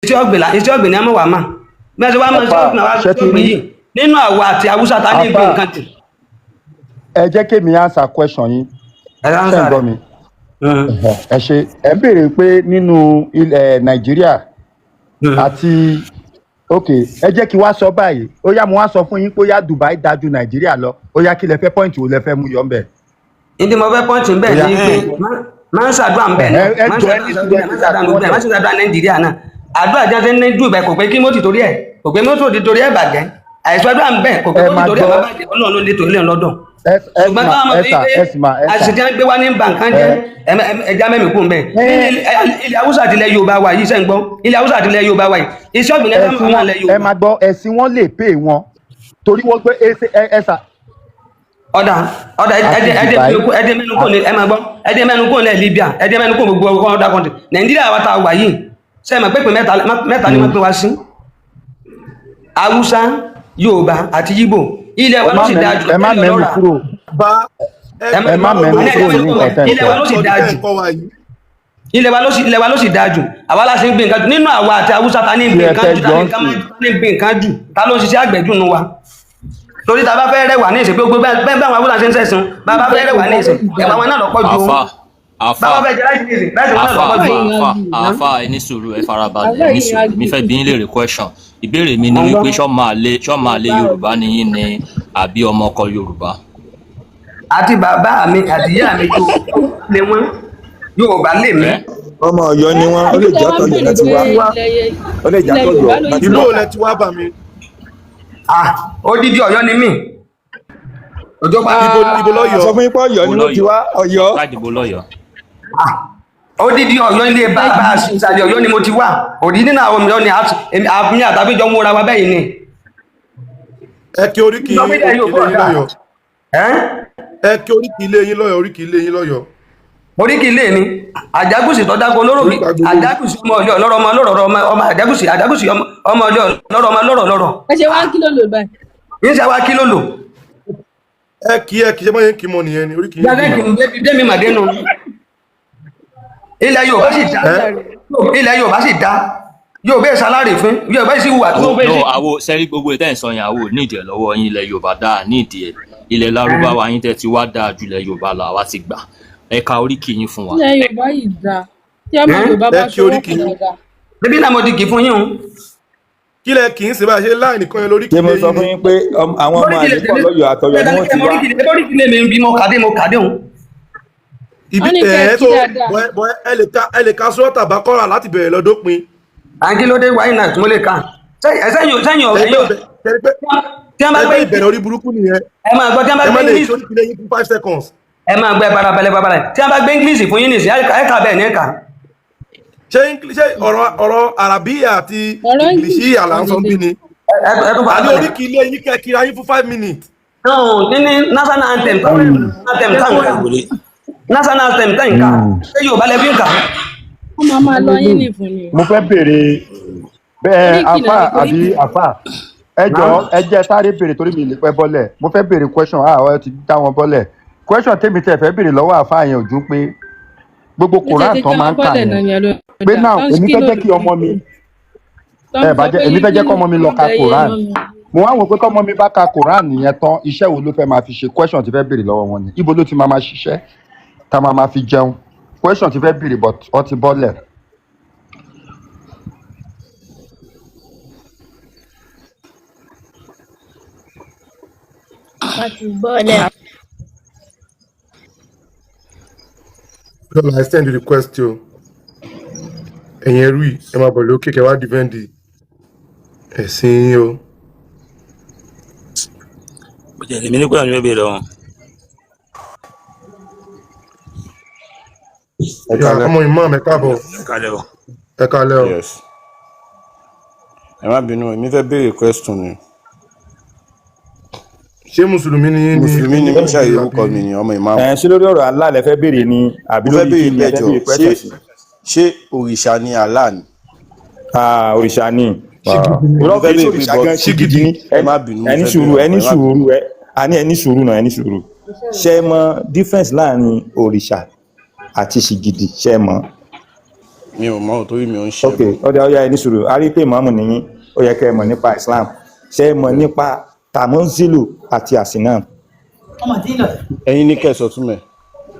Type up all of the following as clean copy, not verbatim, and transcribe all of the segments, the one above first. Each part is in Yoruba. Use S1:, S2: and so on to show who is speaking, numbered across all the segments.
S1: iṣẹ́ ọ̀gbìn ni a mọ̀ wà mà mẹ́sẹ̀ wá mọ̀ iṣẹ́ ọ̀gbìn àwọn iṣẹ́ ọ̀gbìn yìí nínú àwa àti Haúsá ta ní ìgbé nǹkan tì.
S2: ẹ jẹ́ kémi answer question yín
S1: ẹ
S2: ṣé ń gbọ́ mi ẹ ṣe ẹ béèrè pé nínú Nàìjíríà àti ok ẹ jẹ́ kí wá sọ báyìí ó yá mo wá sọ fún yín pé ó yá Dubai dájú Nàìjíríà lọ ó yá kí lẹ fẹ́ pọ́ìntì wo lẹ fẹ́ mú yọ ńbẹ̀.
S1: ìdí mo fẹ́ pọ́ǹtì ńbẹ̀ ní pé máa ń ṣàdúrà ńbẹ̀ náà máa ń ṣàdúrà Nàìjíríà náà àdúrà jáde ní Dubai kò pé kí mọ́tì torí ẹ̀ kò pé mọ́tì torí ẹ̀ bàjẹ́ àìsàdúrà ńbẹ̀ kò pé mọ́tì torí ẹ̀ bàjẹ́ Ọlọ́run ló lè torí ẹ̀ lọ́dọ̀ ṣùgbọ́n káwọn ọmọ bíi pé àṣìṣe gbé wá ní bàǹkan jẹ́ ẹja mẹ́mí kú ńbẹ̀ ilẹ̀ Haúsá àti ilẹ̀ Yorùbá wa yìí sẹ́ ń gbọ́ ilẹ̀ Haúsá àti ilẹ̀ Yorùbá wa yìí iṣẹ́ ọ̀gbìn ẹ̀ka máa lẹ̀ Yorùbá.
S2: ẹ máa gbọ́ ẹ̀sìn wọn lè pè wọn torí wọ́n gbé ẹ̀sà.
S1: ọ̀dà ẹ̀dẹ̀ mẹ́nu kò ní ẹ máa gbọ́ ẹ̀dẹ̀ mẹ́nu kò ní Libya ẹ̀dẹ̀ mẹ́nu kò gbogbo ọkọ̀ ọ̀dà kọ́ńtì Nàìjíríà wa ta wà yìí sẹ́ẹ̀ mọ̀ pé pé mẹ́ta ni wọ́n pín wá sí Haúsá Yorùbá àti Yíbò ilẹ̀ wa ló sì dáa jù
S2: ẹ má mẹ́nu kúrò ẹ má mẹ́nu kúrò ní nǹkan
S1: ilẹ̀ wa ló sì dáa jù ilẹ̀ wa ló sì dáa jù àwa la ṣe ń gbé nǹkan jù nínú àwa àti Haúsá ta ní gbé nǹkan jù ta ní gbé nǹkan jù ta ló ń ṣiṣẹ́ àgbẹ̀jù nù wa torí ta bá fẹ́ rẹwà ní ìsìn pé gbogbo bẹ́ẹ̀ àwọn Haúsá ṣe ń sẹ̀sìn bá bá fẹ́ rẹwà ní ìsìn ẹ̀wà wọn náà lọ́pọ̀ ju
S3: àfa ẹni sùúrù ẹ farabalẹ̀ ẹni sùúrù mi fẹ́ bí yín léèrè question ìbéèrè mi ni wípé ṣọ́mọ àlè Yorùbá ni yín ni àbí ọmọ ọkọ Yorùbá.
S1: àti bàbá mi àti ìyá mi tó lé wọn Yorùbá lè mí.
S4: ọmọ Ọ̀yọ́ ni wọn ó lè jẹ́ Ọ̀yọ́ láti wá ó lè jẹ́ Ọ̀yọ́
S5: ìlú ò lẹ ti wá bà mí.
S1: Odidi Ọ̀yọ́ ni mí. Ọjọ́ pa
S5: ibo lọ́yọ̀.
S4: sọ fún yín pé Ọ̀yọ́ ni wọ́n ti wá Ọ̀yọ́.
S3: láìdìbò lọ́yọ̀.
S1: Odidi Ọ̀yọ́ ilé bàbá ìsàlẹ̀ Ọ̀yọ́ ni mo ti wá òdìdí náà àwọn Ọ̀yọ́ ni àmì àtàbíjọ ń wọra wa bẹ́ẹ̀ ni.
S5: ẹ kí oríkì ilé yín lọ́yọ̀. ẹ kí oríkì ilé yín lọ́yọ̀ oríkì ilé yín lọ́yọ̀.
S1: Oríkì ilé ni Àjàgùsì tó dáko lóròkì Àjàgùsì ọmọ Ọ̀yọ́ lọ́rọ̀ ọmọ lọ́rọ̀ ọmọ Àjàgùsì ọmọ Ọ̀yọ́ lọ́rọ̀ ọmọ lọ́rọ̀.
S6: ẹ ṣe 1 kílò lò báyìí.
S1: yín ṣe 1 kílò lò.
S5: ẹ kí ṣe máa yẹn kí mọ nìyẹn ni oríkì yín.
S1: yàrá kì í dé mi màdé nù. ilẹ̀ Yorùbá sì dá ilẹ̀ Yorùbá sì dá Yorùbá ìsàlárì fún Yorùbá sì wà tó bẹ́ẹ̀ sí.
S3: àwo sẹ́rí gbogbo ìtẹ́ ìsọ yẹn àwo nídìí ẹ̀ lọ́wọ́ yín ilẹ̀ Yorùbá dáa nídìí ẹ̀ ilẹ̀ Lárúbáwá yín tẹ́ ti wá dáa ju ilẹ̀ Yorùbá lọ àwa ti gbà ẹ ka oríkì yín fún wa.
S6: ilẹ̀ Yorùbá yìí dáa tí ọmọ Yorùbá bá ṣe wọ́n kọ̀ dáadáa.
S1: níbí náà mo ti kì í fún yín o.
S5: kí lẹ kì í ṣe bá ṣe láì nìkan yẹn lóríkì
S4: ṣé mo
S5: ilé
S4: sọ
S5: yín
S4: fún
S5: ni.
S4: yín pé àwọn ọmọ àdìpọ̀ lọ́yọ̀ àtọ̀yọ̀ ni wọ́n ti wá.
S1: oríkì ilé mi ń bí mo kàdé òun.
S5: ibi
S6: Wọ́n ní kẹ́
S5: ẹ
S6: kí
S5: tó
S6: dáadáa.
S5: ẹ lè ka sọ́ọ̀tà bá kọ́ra láti bẹ̀rẹ̀ lọ́dọ́pin.
S1: àǹkílódé wáyé náà tí mo lè kà sẹ́yìn ọ̀rẹ́ yóò tí wọ́n bá gbé
S5: ìbẹ̀rẹ̀ orí burúkú nìyẹn.
S1: ẹ máa gbọ́ tí wọ́n bá
S5: ẹ má
S1: gbé
S5: lè
S1: English
S5: ṣe oríkì ilé yín fún 5 seconds.
S1: ẹ máa gbé barabalẹ̀ tí wọ́n bá gbé English fún yín nìsín ẹ̀ka bẹ́ẹ̀ ní ẹ̀ka.
S5: ṣé ọ̀rọ̀ Arabiya àti English àlà ń sọ bí ni. àní oríkì ilé yín kẹ́kiri ayín fún 5 minutes.
S1: ní national anthem national anthem tanka ṣé Yorùbá lẹ́bí nǹka.
S6: wọ́n máa lọ yín nìfún ni.
S2: mo fẹ́ béèrè bẹ́ẹ̀ afa àbí afa ẹ jọ̀ọ́ ẹ jẹ́ sáré béèrè torí mi lè pẹ́ bọ́lẹ̀ mo fẹ́ béèrè question ọ̀ ti dá wọn bọ́lẹ̀ question tèmi tẹ̀ fẹ́ béèrè lọ́wọ́ àfa yẹn ojú pé gbogbo Quran tán máa ń kà yẹn pé náà èmi fẹ́ jẹ́ kí ọmọ mi ẹ bàjẹ́ èmi fẹ́ jẹ́ kí ọmọ mi lọ ka Quran mo wá wò pé kọ́mọ mi bá ka Quran yẹn tán iṣẹ́ wo ló fẹ́ máa fi ṣe question ti fẹ́ béèrè lọ́wọ́ wọn ni ibo ló ti máa ṣiṣẹ́ tá máa fi jẹun question ti fẹ́ béèrè but ọ ti bọ́lẹ̀.
S5: Well, I extend the request to ẹ̀yin ẹrú yìí ẹ máa bọ̀ lókè kẹ́ wá defend ẹ̀sìn yín o.
S7: Bọ̀dẹ̀ èmi ní kúrò ní bẹ́ẹ̀ lọ́wọ́.
S5: ọmọ imam ẹ káàbọ̀. ẹ kálẹ́ o.
S8: Yes. Ẹ má bínú èmi fẹ́ béèrè question ni.
S5: ṣé mùsùlùmí ni yín ni.
S8: Mùsùlùmí ni mí ṣàyè orúkọ mi ni ọmọ ìmáàmù.
S2: ṣé lórí ọ̀rọ̀ Allah lẹ fẹ́ béèrè ni àbí
S8: Mo fẹ́
S2: lórí
S8: béèrè
S2: kí ni ẹ fẹ́ béèrè question sí?
S8: ṣé òrìṣà ni Allah ni?
S2: Òrìṣà ni
S8: Mo fẹ́ béèrè
S2: òrìṣà
S8: pé
S2: gan ṣígidi ní
S8: ẹ má bínú.
S2: ẹni sùúrù ẹni sùúrù náà ẹni sùúrù ṣé ẹ mọ̀ difference láàrin òrìṣà àti ṣìgìdì ṣé ẹ mọ̀.
S8: mi ò mọ̀ torí mi ò ń ṣe.
S4: ok ọ̀dà ẹni sùúrù a rí pé ìmáàmù nìyí ó yẹ kẹ́ ẹ mọ̀ nípa Islam ṣé ẹ mọ̀ nípa tamonzilu àti asinam.
S8: ẹ̀yin ní kẹ́ ẹ sọ túmọ̀ ẹ̀.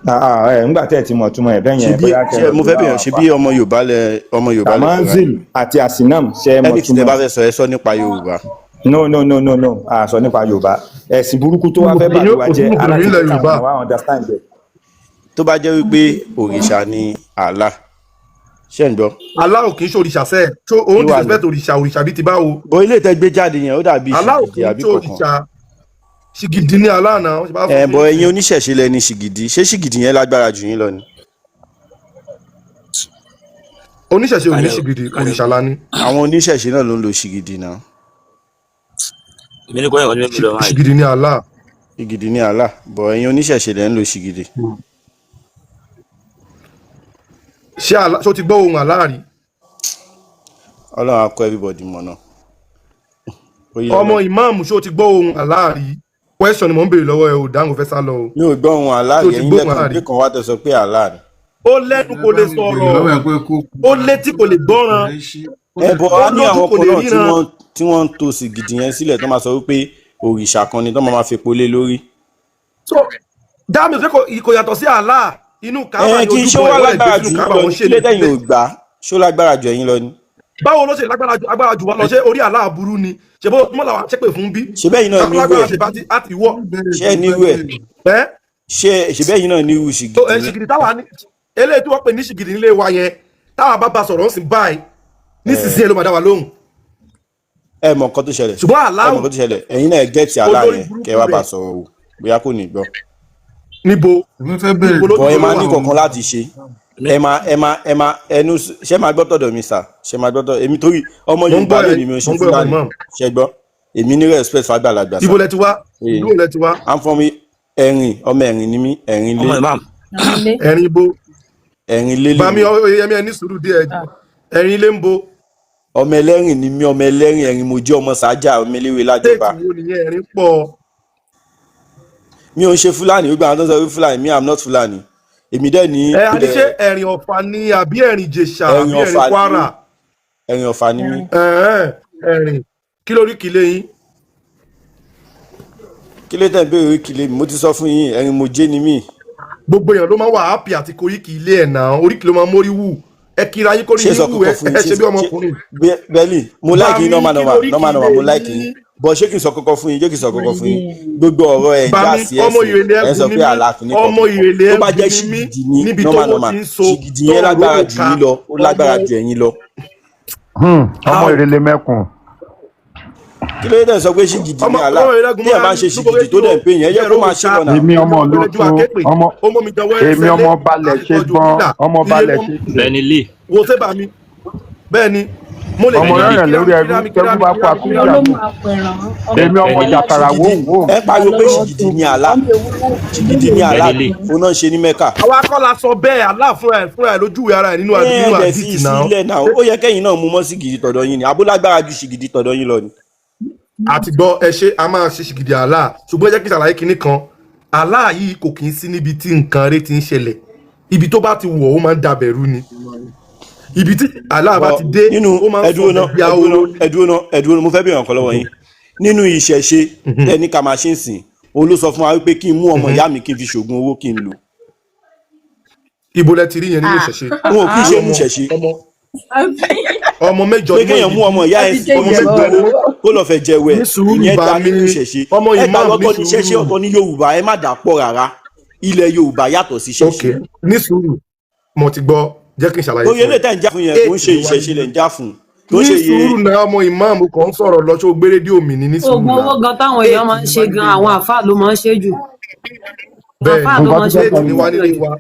S4: Nígbà tẹ́ ẹ ti mọ̀ túmọ̀ ẹ̀ bẹ́ẹ̀ yẹn bóyá kẹ́ ẹ
S8: mo fẹ́ bèèyàn ṣe bí ọmọ Yorùbá lẹ
S4: tamonzilu àti asinam ṣé ẹ mọ̀
S8: ẹni tí tẹ
S4: túmọ̀
S8: bá fẹ́ sọ ẹ sọ nípa Yorùbá.
S4: no a sọ nípa Yorùbá ẹ̀sìn burúkú tó wá fẹ́ bàlú wa jẹ́ aláìsàn wa understand it.
S8: tó bá jẹ́ wípé òrìṣà ni Allah ṣé ń gbọ́.
S5: Allah ò kì í ṣe òrìṣà sẹ́ẹ̀ tó òun ti respect òrìṣà bíi ti báwo.
S8: bó ilé tẹ gbé jáde yẹn ó dàbí
S5: Allah ò kì
S8: ṣìgìdì
S5: í
S8: àbí
S5: ṣe òrìṣà ṣìgìdì ní Allah náà.
S8: bọ ẹ̀yin oníṣẹ̀ṣe lẹ ní ṣìgìdì ṣé ṣìgìdì yẹn lágbára jù yín lọ ni.
S5: oníṣẹ̀ṣe ò ní ṣìgìdì òrìṣà la ní.
S8: àwọn oníṣẹ̀ṣe náà ló ń lo ṣìgìdì náà.
S7: èmi ní kọ́ ẹ̀kọ́ ní bẹ́ẹ̀ lọ máa
S5: ṣìgìdì ní Allah.
S8: ṣìgìdì ní Allah bọ ẹ̀yin oníṣẹ̀ṣe lẹ ń lo ṣìgìdì.
S5: ṣé Allah ṣó ti gbọ́ ohun Allah rí.
S8: Ọlọ́run á kọ́ everybody mọ̀ náà.
S5: ọmọ ìmáàmù ṣó ti gbọ́ ohun Allah rí. question ni mò ń béèrè lọ́wọ́ ẹ ò dáhùn fẹ́ sá lọ o.
S8: mi ò gbọ́ ohun Allah rí ẹ̀yin lẹ́kàn wá tẹ sọ pé Allah ni.
S5: ó lẹ́nu kò lè sọ̀rọ̀ ó létí kò lè gbọ́ràn.
S8: ẹbọ á ní àwọn kan náà tí wọ́n ń to ṣìgìdì yẹn sílẹ̀ tó máa sọ wípé òrìṣà kan ni tó máa fi polé lórí.
S5: so dáàmì kò yàtọ̀ sí Allah inú kábà
S8: kí ṣó wá lágbára jù yín lọ kí lè tẹ̀yìn ò gbà ṣó lágbára jù ẹ̀yin lọ ni.
S5: báwo ló ṣe lágbára jù wá lọ ṣé orí Allah burú ni ṣe bó mọ́ làwọn ṣépè fún bí.
S8: ṣe bẹ́yìn náà nírú ẹ̀ ṣe nírú ẹ̀ ṣe bẹ́yìn náà nírú ṣìgìdì.
S5: ṣìgìdì táwa ní eléyìí tí wọ́n pè ní ṣìgìdì nílé wa yẹn táwa bá ba sọ̀rọ̀ ń sìn báyìí nísinsìnyí ló máa dá wa lóhùn.
S8: ẹ mọ nǹkan tó ṣẹlẹ̀
S5: ṣùgbọ́n Allah
S8: ẹ mọ nǹkan tó ṣẹlẹ̀ ẹ̀yin náà gẹ́ẹ̀tì Allah yẹn kẹ́ wá bá sọ̀rọ̀ o bóyá kò ní gbọ́.
S5: níbo
S8: bọ̀ ẹ máa ní kankan láti ṣe ẹ máa ẹnu ṣe máa gbọ́ tọ̀dọ̀ mi sà ṣe máa gbọ́ tọ̀dọ̀ èmi torí ọmọ Yorùbá lè ní mi ò ṣe Fúlàní ṣe gbọ́ èmi ní respect fàgbàlagbà sà.
S5: ibo lẹ ti wá.
S8: I'm from ẹ̀rìn ọmọ ẹ̀rìn ni mí ẹ̀rìn lé
S5: ẹ̀rìn ibo
S8: ẹ̀rìn lé lè
S5: bami ẹ̀mí ẹni sùúrù díẹ̀ ẹ̀rìn ilé ń bo.
S8: ọmọ ẹlẹ́rìn ni mí ọmọ ẹlẹ́rìn ẹ̀rìn mo jẹ́ ọmọ sájà ọmọ eléwé lájọba.
S5: déètì wo nìyẹn ẹ̀rìn pọ̀.
S8: mi ò ń ṣe Fúlàní gbogbo àwọn tó ń sọ wí Fúlàní mi am not Fúlàní èmi dẹ́ ní.
S5: àdìsẹ́ ẹ̀rìn Ọ̀fà ni àbí ẹ̀rìn Ìjẹ̀ṣà àbí ẹ̀rìn Kwara.
S8: ẹ̀rìn Ọ̀fà ni mí.
S5: ẹ̀rìn kí lórí kìlẹ̀ yín.
S8: kí ló tẹ̀ ń béèrè oríkìlẹ̀ mi mo ti sọ fún yín ẹ̀rìn mo jẹ́ ni mí.
S5: gbogbo èèyàn ló máa wà happy àti koríkì ilé ẹ̀ náà oríkì ló máa mórí wù ẹ kíra yín kórìí yín wù ẹ ṣe bí ọmọkùnrin.
S8: bẹ́ẹ̀ni mo láìkì yín normal mo láìkì yín bọ̀ ṣé kì í sọ kọ́kọ́ fún yín gbogbo ọ̀rọ̀ ẹ̀ já sí ẹ̀sìn ẹ̀ sọ pé àlàáfíà ní kọ̀ọ̀kan tó bá jẹ́ ṣìgìdì ní normal ṣìgìdì yẹn lágbára jù yín lọ ó lágbára jù ẹ̀yin lọ.
S2: ọmọ ìrẹ̀lẹ̀ mẹ́kùn.
S8: kí ló dé sọ pé ṣìgìdì ní àlá tí ẹ bá ń ṣe ṣìgìdì tó dẹ̀ ń pè yẹn yẹ kó máa ṣe wọn náà.
S2: èmi ọmọ olóòtú èmi ọmọ balẹ̀ ṣe gbọ́n ọmọ balẹ̀ ṣe ṣe.
S3: bẹ́ẹ̀ni lè.
S5: wo ṣé bá mi bẹ́ẹ̀ ni mo lè
S2: ọmọ rẹ̀ lórí ẹrú tẹ́lú bá kó àkúrà mú èmi ọmọ jàkàrà wò.
S8: ẹ pariwo pé ṣìgìdì ní àlá ṣìgìdì ní àlá ó náà ṣe ní Mẹ́kà.
S5: àwa kọ́ la sọ bẹ́ẹ̀ Allah fúnra ẹ̀ lójú ara ẹ̀ nínú àdìsí náà.
S8: ó yẹ kẹ́yìn náà mú mọ́ ṣìgìdì tọ̀dọ̀ yín ni abúlágbára ju ṣìgìdì tọ̀dọ̀ yín lọ ni.
S5: àti gbọ́ ẹ ṣe a máa ṣe ṣìgìdì Allah ṣùgbọ́n ẹ jẹ́ kí n ṣàlàyé kinní kan Allah yìí kò kì í sí níbi tí nǹkan rẹ̀ ti ń ṣẹlẹ̀ ibi tó bá ti wọ̀ ó máa ń dàbẹ̀rú ni ibi tí Allah bá ti dé ó máa ń sọ ìgbà ooru.
S8: ẹdúró mo fẹ́ bèèrè ọ̀kan lọ́wọ́ yín nínú ìṣẹ̀ṣe ẹni ká máa ṣe ń sìn òun ló sọ fún wa wípé kí n mú ọmọ ìyá mi kí n fi ṣògùn owó kí n lò.
S5: ibo lẹ ti rí yẹn nínú ìṣẹ̀ṣe.
S8: wọn ò kí ń ṣe nínú ìṣẹ̀ṣe.
S5: ọmọ mẹ́jọ
S8: pé kéèyàn mú ọmọ ìyá ẹ ọmọ mẹ́jọ kó lọ fẹ́ jẹwẹ ìyẹn ta nínú ìṣẹ̀ṣe ẹ gbà lọ́tọ̀ ní ìṣẹ̀ṣe ọ̀tọ̀ ní Yorùbá ẹ má dà pọ̀ rárá ilẹ̀ Yorùbá yàtọ̀ sí ìṣẹ̀ṣe.
S5: ní sùúrù mo ti gbọ́ jẹ́ kí n ṣàlàyé fún ẹ.
S8: oye lè tẹ̀ ń já fún yẹn kò ń ṣe ìṣẹ̀ṣe lẹ̀ ń já fún.
S5: ní sùúrù náà ọmọ ìmáàmù kan ń sọ̀rọ̀ lọ tó gbé rédíò mi ní sùúrù náà.
S6: oògùn owó gan táwọn èèyàn máa ń ṣe gan àwọn àfáà ló máa ń ṣe jù.
S5: bẹ́ẹ̀ ni wọ́n nílé wa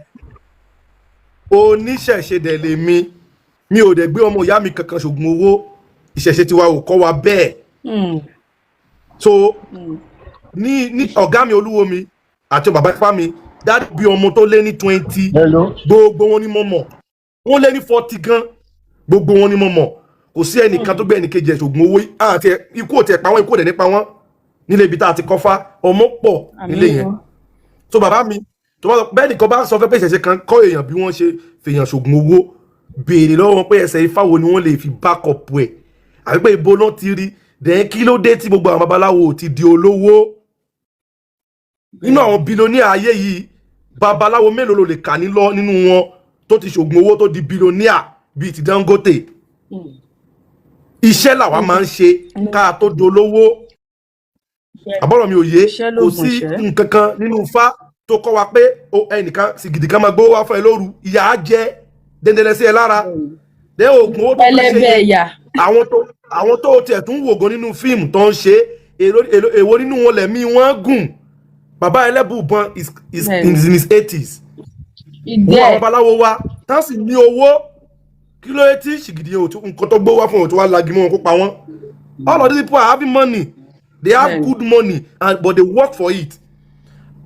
S5: oníṣẹ̀ṣe dẹ̀ lè mi ò dẹ̀ gbé ọmọ ìyá mi kankan ṣògùn owó ìṣẹ̀ṣe tiwa ò kọ́ wa bẹ́ẹ̀. so ní ọ̀gá mi olúwo mi àti bàbá ipá mi dáàdì bí ọmọ tó lé ní 20 gbogbo wọn ni mo mọ̀ wọ́n lé ní 40 gan gbogbo wọn ni mo mọ̀ kò sí ẹnìkan tó gbé ẹnìkejì ṣògùn owó àti ikú ò tẹ̀ pa wọ́n ikú ò dẹ̀ nípa wọ́n nílé ibi tá a ti kọ́fá ọmọ pọ̀ nílé yẹn. so bàbá mi tó bá bẹ́ẹ̀ nìkan bá sọ fẹ́ pé ìṣẹ̀ṣe kan kọ́ èèyàn bí wọ́n ṣe fèèyàn ṣògùn owó béèrè lọ́wọ́ wọn pé ẹsẹ̀ ifá wo ni wọ́n lè fi back up ẹ̀ àbí pé ibo náà ti rí dẹ̀ kí ló dé tí gbogbo àwọn babaláwo ti di olówó nínú àwọn bílíọ̀nìà ayé yìí babaláwo mélòó ló lè kà nínú wọn tó ti ṣògùn owó tó di bílíọ̀nìà bíi ti Dangote iṣẹ́ làwa máa ń ṣe ká tó dolówó àbọ̀rọ̀ mi ò yé kò sí nǹkan kan nínú Ifá tó kọ́ wa pé ẹnìkan sìgìdì kan máa gbówó wá fún ẹ lóru ìyà á jẹ dẹ́ndẹ́lẹ́ sí ẹ lára dẹ́ oògùn owó tó fẹ́ ṣe àwọn tó tiẹ̀ tún wò gan nínú fíìmù tó ń ṣe èwo nínú wọn lẹ̀mí wọn gùn bàbá Ẹlẹ́bùúbọn is in his 80s wọ́n àwọn babaláwo wa tán sì ní owó kí ló tí sìgìdì nǹkan tó gbówó wá fún wọn tó wá lagi mọ́ wọn kó pa wọ́n all of these people are having money they have good money but they work for it.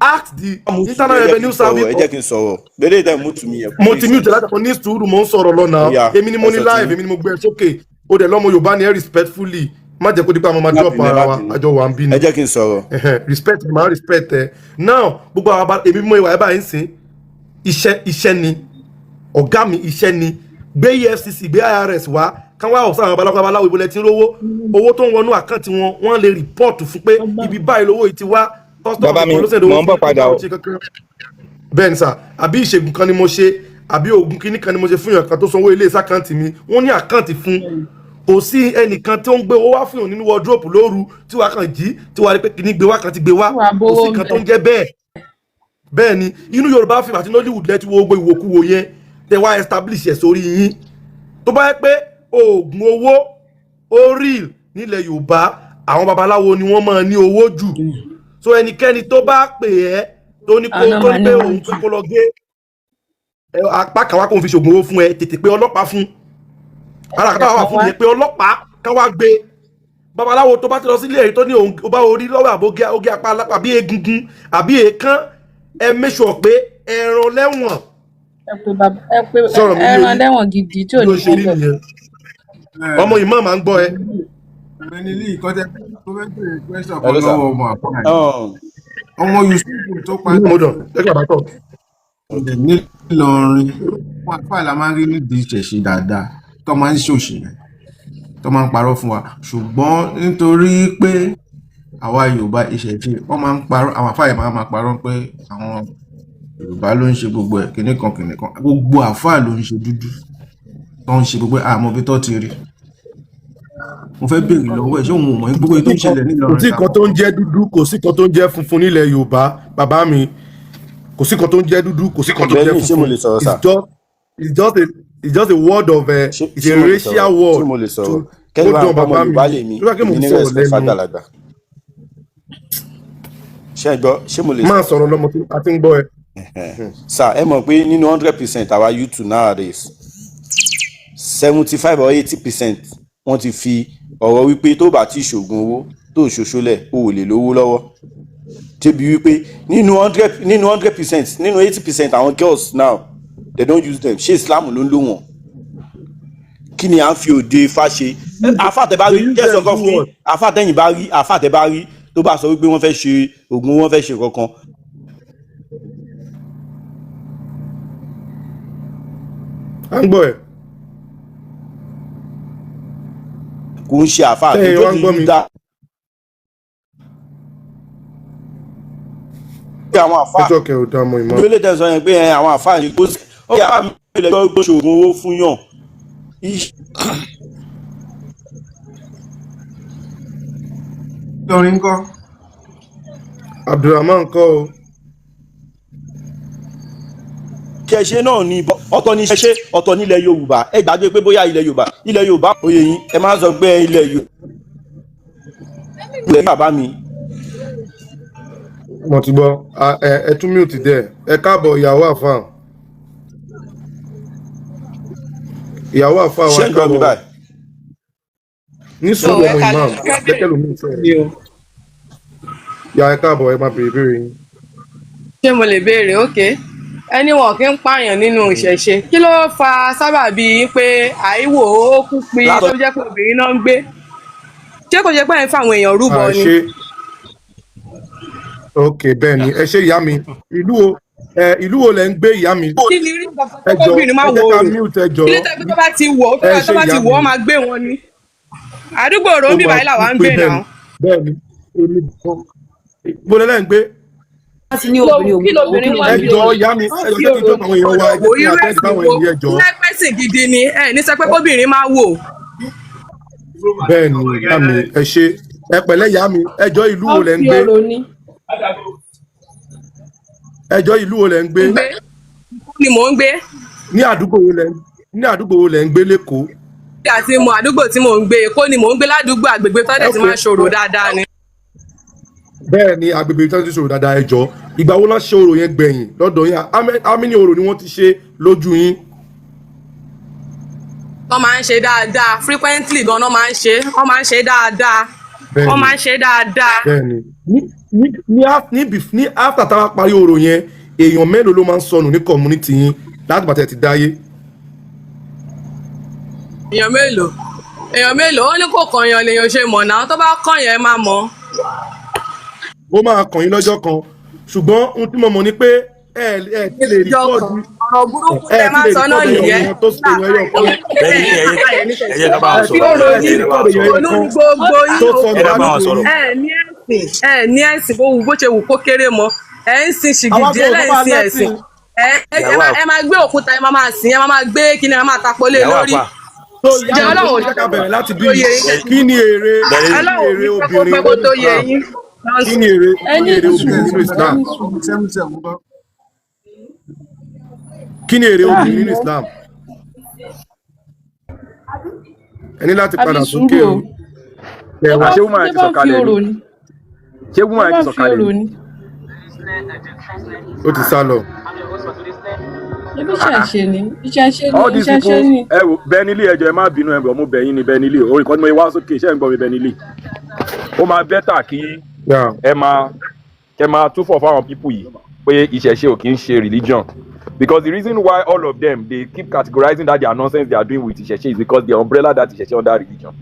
S5: Ask the Internal Revenue Service.
S8: ẹ jẹ́ kí n sọ̀rọ̀ gbẹ́dẹ́ ìdá ìmútu mi yẹn.
S5: mo ti mute láti kọ́ ní sùúrù mo ń sọ̀rọ̀ lọ́nà èmi ni mo ní live èmi ni mo gbé ẹ sókè o dẹ̀ lọ́mọ Yorùbá ni ẹ respectfully má jẹ́ kó dípẹ́ àwọn ọmọdé ọ̀pọ̀ ara wa àjọ wà ń bí ni.
S8: ẹ jẹ́ kí n sọ̀rọ̀.
S5: respect mi máa respect ẹ now gbogbo àwọn èmi mọ ìwà ẹ báyìí ń sìn iṣẹ́ ni ọ̀gá mi iṣẹ́ ni gbé EFCC gbé IRS wá kán wá ọ̀sán àwọn babaláwo ìbò lẹ́tí lówó owó tó ń wọnú àkáǹtì wọn wọ́n lè rìpọ́ọ̀tù fún pé ibi báyìí lówó yìí ti wá.
S4: Bàbá mi mò ń bọ̀ padà o.
S5: bẹ́ẹ̀ ni sà àbí ìṣègùn kan ni mo ṣe àbí oògùn kínní kan ni mo ṣe fún yàn kan tó sanwó ilé ìsàkáǹtì mi wọ́n ní àkáǹtì fún kò sí ẹnìkan tó ń gbé owó wá fún yàn nínú wọ́ọ̀dúrópù lóru tí wàá kàn jí tí wàá rí pé kínní gbé wá kan ti gbé wá kò sí kan tó ń jẹ́ bẹ́ẹ̀ bẹ́ẹ̀ ni inú Yorùbá fíìmù àti Nollywood lẹ́tí wo gbogbo ìwòkuwò yẹn tẹ wá establish ẹ̀ sórí yín tó bá yẹ pé oògùn owó ó real nílẹ̀ Yorùbá àwọn babaláwo ni wọ́n máa ní owó jù so ẹnikẹ́ni tó bá pè ẹ́ tó ní kó tó ní pé òun pé kó lọ gé apá kan wá kó fi ṣògùn owó fún ẹ tètè pé ọlọ́pàá fún ara àkàtà wà fún yẹn pé ọlọ́pàá kan wá gbé babaláwo tó bá ti lọ sílé èyí tó ní òun bá orí lọ́wọ́ àbógé ogé apá alápá bí egungun àbí èèkàn ẹ make sure pé ẹran lẹ́wọ̀n
S6: sọ̀rọ̀ mi ẹran lẹ́wọ̀n gidi tí ò ní
S5: kó ọmọ ìmọ̀ máa ń gbọ́ ẹ.
S9: Benili ìkọ́jẹ́ tó fẹ́ bèrè question kan lọ́wọ́ ọmọ àpọ́nà ọmọ Yusufu tó padà nílọrin wọn àpá la máa ń rí nídìí ìṣẹ̀ṣe dáadáa tó máa ń ṣòṣì tó máa ń parọ́ fún wa ṣùgbọ́n nítorí pé àwa Yorùbá ìṣẹ̀ṣe wọ́n máa ń parọ́ àwọn àfáà yẹn máa parọ́ pé àwọn Yorùbá ló ń ṣe gbogbo ẹ̀ kìnnìkan gbogbo àfáà ló ń ṣe dúdú tó ń ṣe gbogbo àmọ́ bí tó ti rí mo fẹ́ béèrè lọ́wọ́ ẹ̀ ṣé òun ò mọ̀ gbogbo ètò ìṣẹ̀lẹ̀ nílọrin.
S5: kò sí kan tó ń jẹ́ dúdú kò sí kan tó ń jẹ́ funfun nílẹ̀ Yorùbá bàbá mi kò sí kan tó ń jẹ́ dúdú kò sí kan tó ń jẹ́ funfun it's just a word of it's a racial word
S8: tó dán bàbá mi lórí kí mo sọ̀rọ̀ lẹ́nu. ṣé mo lè sọ.
S5: máa sọ̀rọ̀ lọ́mọ tí a ti ń gbọ́ ẹ.
S8: sir ẹ mọ̀ pé nínú 100% àwa YouTube nowadays 75 or 80% wọ́n ti fi ọ̀rọ̀ wípé tó bá ti ṣògùn owó tó ṣoṣolẹ̀ o ò lè lówó lọ́wọ́ débi wípé nínú 100% nínú 80% àwọn girls now they don't use them ṣé Islam ló ń lò wọ́n kí ni à ń fi òde Ifá ṣe àfàtẹ́ bá rí jẹ́ sọ́kọ́ fún àfàtẹ́yìn bá rí àfàtẹ́ bá rí tó bá sọ wípé wọ́n fẹ́ ṣe ògùn wọn fẹ́ ṣe kankan.
S5: à ń gbọ́ ẹ̀.
S8: kò ń ṣe àfáà tó tó ti dá. àwọn àfáà
S5: ẹjọ́ kẹ́ ò dá ọmọ ìmọ̀.
S8: ìgbélé tẹ̀sán yẹn pé àwọn àfáà yìí kó ó yà á mi lè gbọ́ ṣògùn owó fún yàn.
S9: Ìlọrin ńkọ́.
S5: Abdulrahman ńkọ́ o.
S8: ṣẹṣẹ náà ni ọ̀tọ̀ ní ṣẹṣẹ ọ̀tọ̀ nílẹ̀ Yorùbá ẹ gbàgbé pé bóyá ilẹ̀ Yorùbá oyè yín ẹ máa ń sọ pé ilẹ̀ Yorùbá ilẹ̀ bàbá mi.
S5: mo ti gbọ́ ẹ tún mute dẹ̀ ẹ káàbọ̀ ìyàwó àfáà wa ẹ káàbọ̀ ní sùúrù ọmọ imam lẹ́kẹ̀ lómi ìfẹ́ ya ẹ káàbọ̀ ẹ máa béèrè béèrè yín.
S6: ṣé mo lè béèrè ókè ẹni wọn kì í pààyàn nínú ìṣẹ̀ṣe kí ló fa sábàbí pé àìwò ó kú pin tó jẹ́ pé obìnrin náà ń gbé ṣé kò jẹ́ pé ẹ̀ ń fáwọn èèyàn rúbọ ni.
S5: ok bẹ́ẹ̀ ni ẹ ṣe ìyá mi ìlú wo lẹ ń gbé ìyá mi?
S6: Kí ni rí nǹkan tó kóbìnrin máa wò ó? Ilé tẹ́gbẹ́ tó bá ti wọ̀ ọ́ máa gbé wọn ni. Àdúgbò Rombi báyìí làwa ń gbé náà.
S5: Bẹ́ẹ̀ni, èmi kan. Mo lẹ́lẹ́ ń gbé.
S6: Kí lóbìnrin wá bí
S5: ẹjọ́ ìyá mi ẹjọ́ jẹ́ kí n tó àwọn èèyàn wa ẹjọ́ kí n àtẹ́ẹ̀dì báwọn ènìyàn ẹjọ́.
S6: Ilé pẹ́sìn gidi ni ní sọ pé kóbìnrin máa wò.
S5: Bẹ́ẹ̀ni ìyá mi ẹ ṣe ẹ pẹ̀lẹ́ ìyá mi ẹjọ́ ìlú wo lẹ ń gbé? Ẹjọ́ ìlú wo lẹ ń gbé?
S6: Ni mò ń gbé.
S5: Ní àdúgbò wo lẹ ń gbé l'Ékòó?
S6: Àti mo àdúgbò tí mò ń gbé Èkó ni mò ń gbé ládùúgbò àgbègbè tọ́dẹ̀ tí máa ṣòro dáadáa ni.
S5: Bẹ́ẹ̀ ni agbègbè tí wọ́n ti ṣòro dáadáa ẹjọ́ ìgbà wo ló ṣe orò yẹn gbẹ̀yìn lọ́dọ̀ yín amíní orò ni wọ́n ti ṣe lójú yín?
S6: Wọ́n máa ń ṣe dáadáa frequently gan-an máa ń ṣe wọ́n máa ń ṣe dáadáa wọ́n máa ń ṣe dáadáa.
S5: Bẹ́ẹ̀ni ní after tá a parí orò yẹn èèyàn mélòó ló máa ń sọnù ní community yín láti bàtẹ́ ti dáyé?
S6: Èèyàn mélòó ó ní kò kàn yàn lèèyàn ṣe mọ̀ náà tó bá kàn yẹn máa mọ̀.
S5: Ó máa kàn yín lọ́jọ́ kan ṣùgbọ́n ohun tí mo mọ̀ ni pé ẹ ti lè rí kọ́ọ̀dù
S6: ọ̀rọ̀ burúkú tẹ máa sọ náà nìyẹn.
S7: ẹ̀yẹ ká bá wọn sọ̀rọ̀.
S6: Ẹ ní ẹ̀sìn bó ṣe wù kó kéré mọ́ ẹ ń sin ṣìgìdì ẹlẹ́sìn ẹ̀sìn ẹ máa gbé òkúta ẹ máa sìn ẹ máa gbé kíni ẹ máa tapolé lórí.
S5: Jẹ́ Ọlọ́run ò ká bẹ̀rẹ̀ láti bí kí ni èrè obìnrin kí ni èrè obìnrin nínú Islam? Kí ni èrè obìnrin nínú Islam? Ẹ ní láti padà sókè o.
S2: Ṣé woman ti sọ̀kalẹ̀ ni? Ṣé woman ti sọ̀kalẹ̀ ni?
S5: Ó ti sá lọ.
S2: All these people ẹ wò Benili ẹjọ ẹ má bínú ẹ bọ̀ mo bẹ̀ yín ní Benili orí kan tí mo wá sókè ṣé ń gbọ́ mi Benili. Ó máa bẹ́tà kí ẹ máa túfọ̀ fáwọn pípù yìí pé ìṣẹ̀ṣe ò kì í ṣe religion because the reason why all of them they keep categorizing that their nonsense they are doing with ìṣẹ̀ṣe is because they umbrella that ìṣẹ̀ṣe under religion.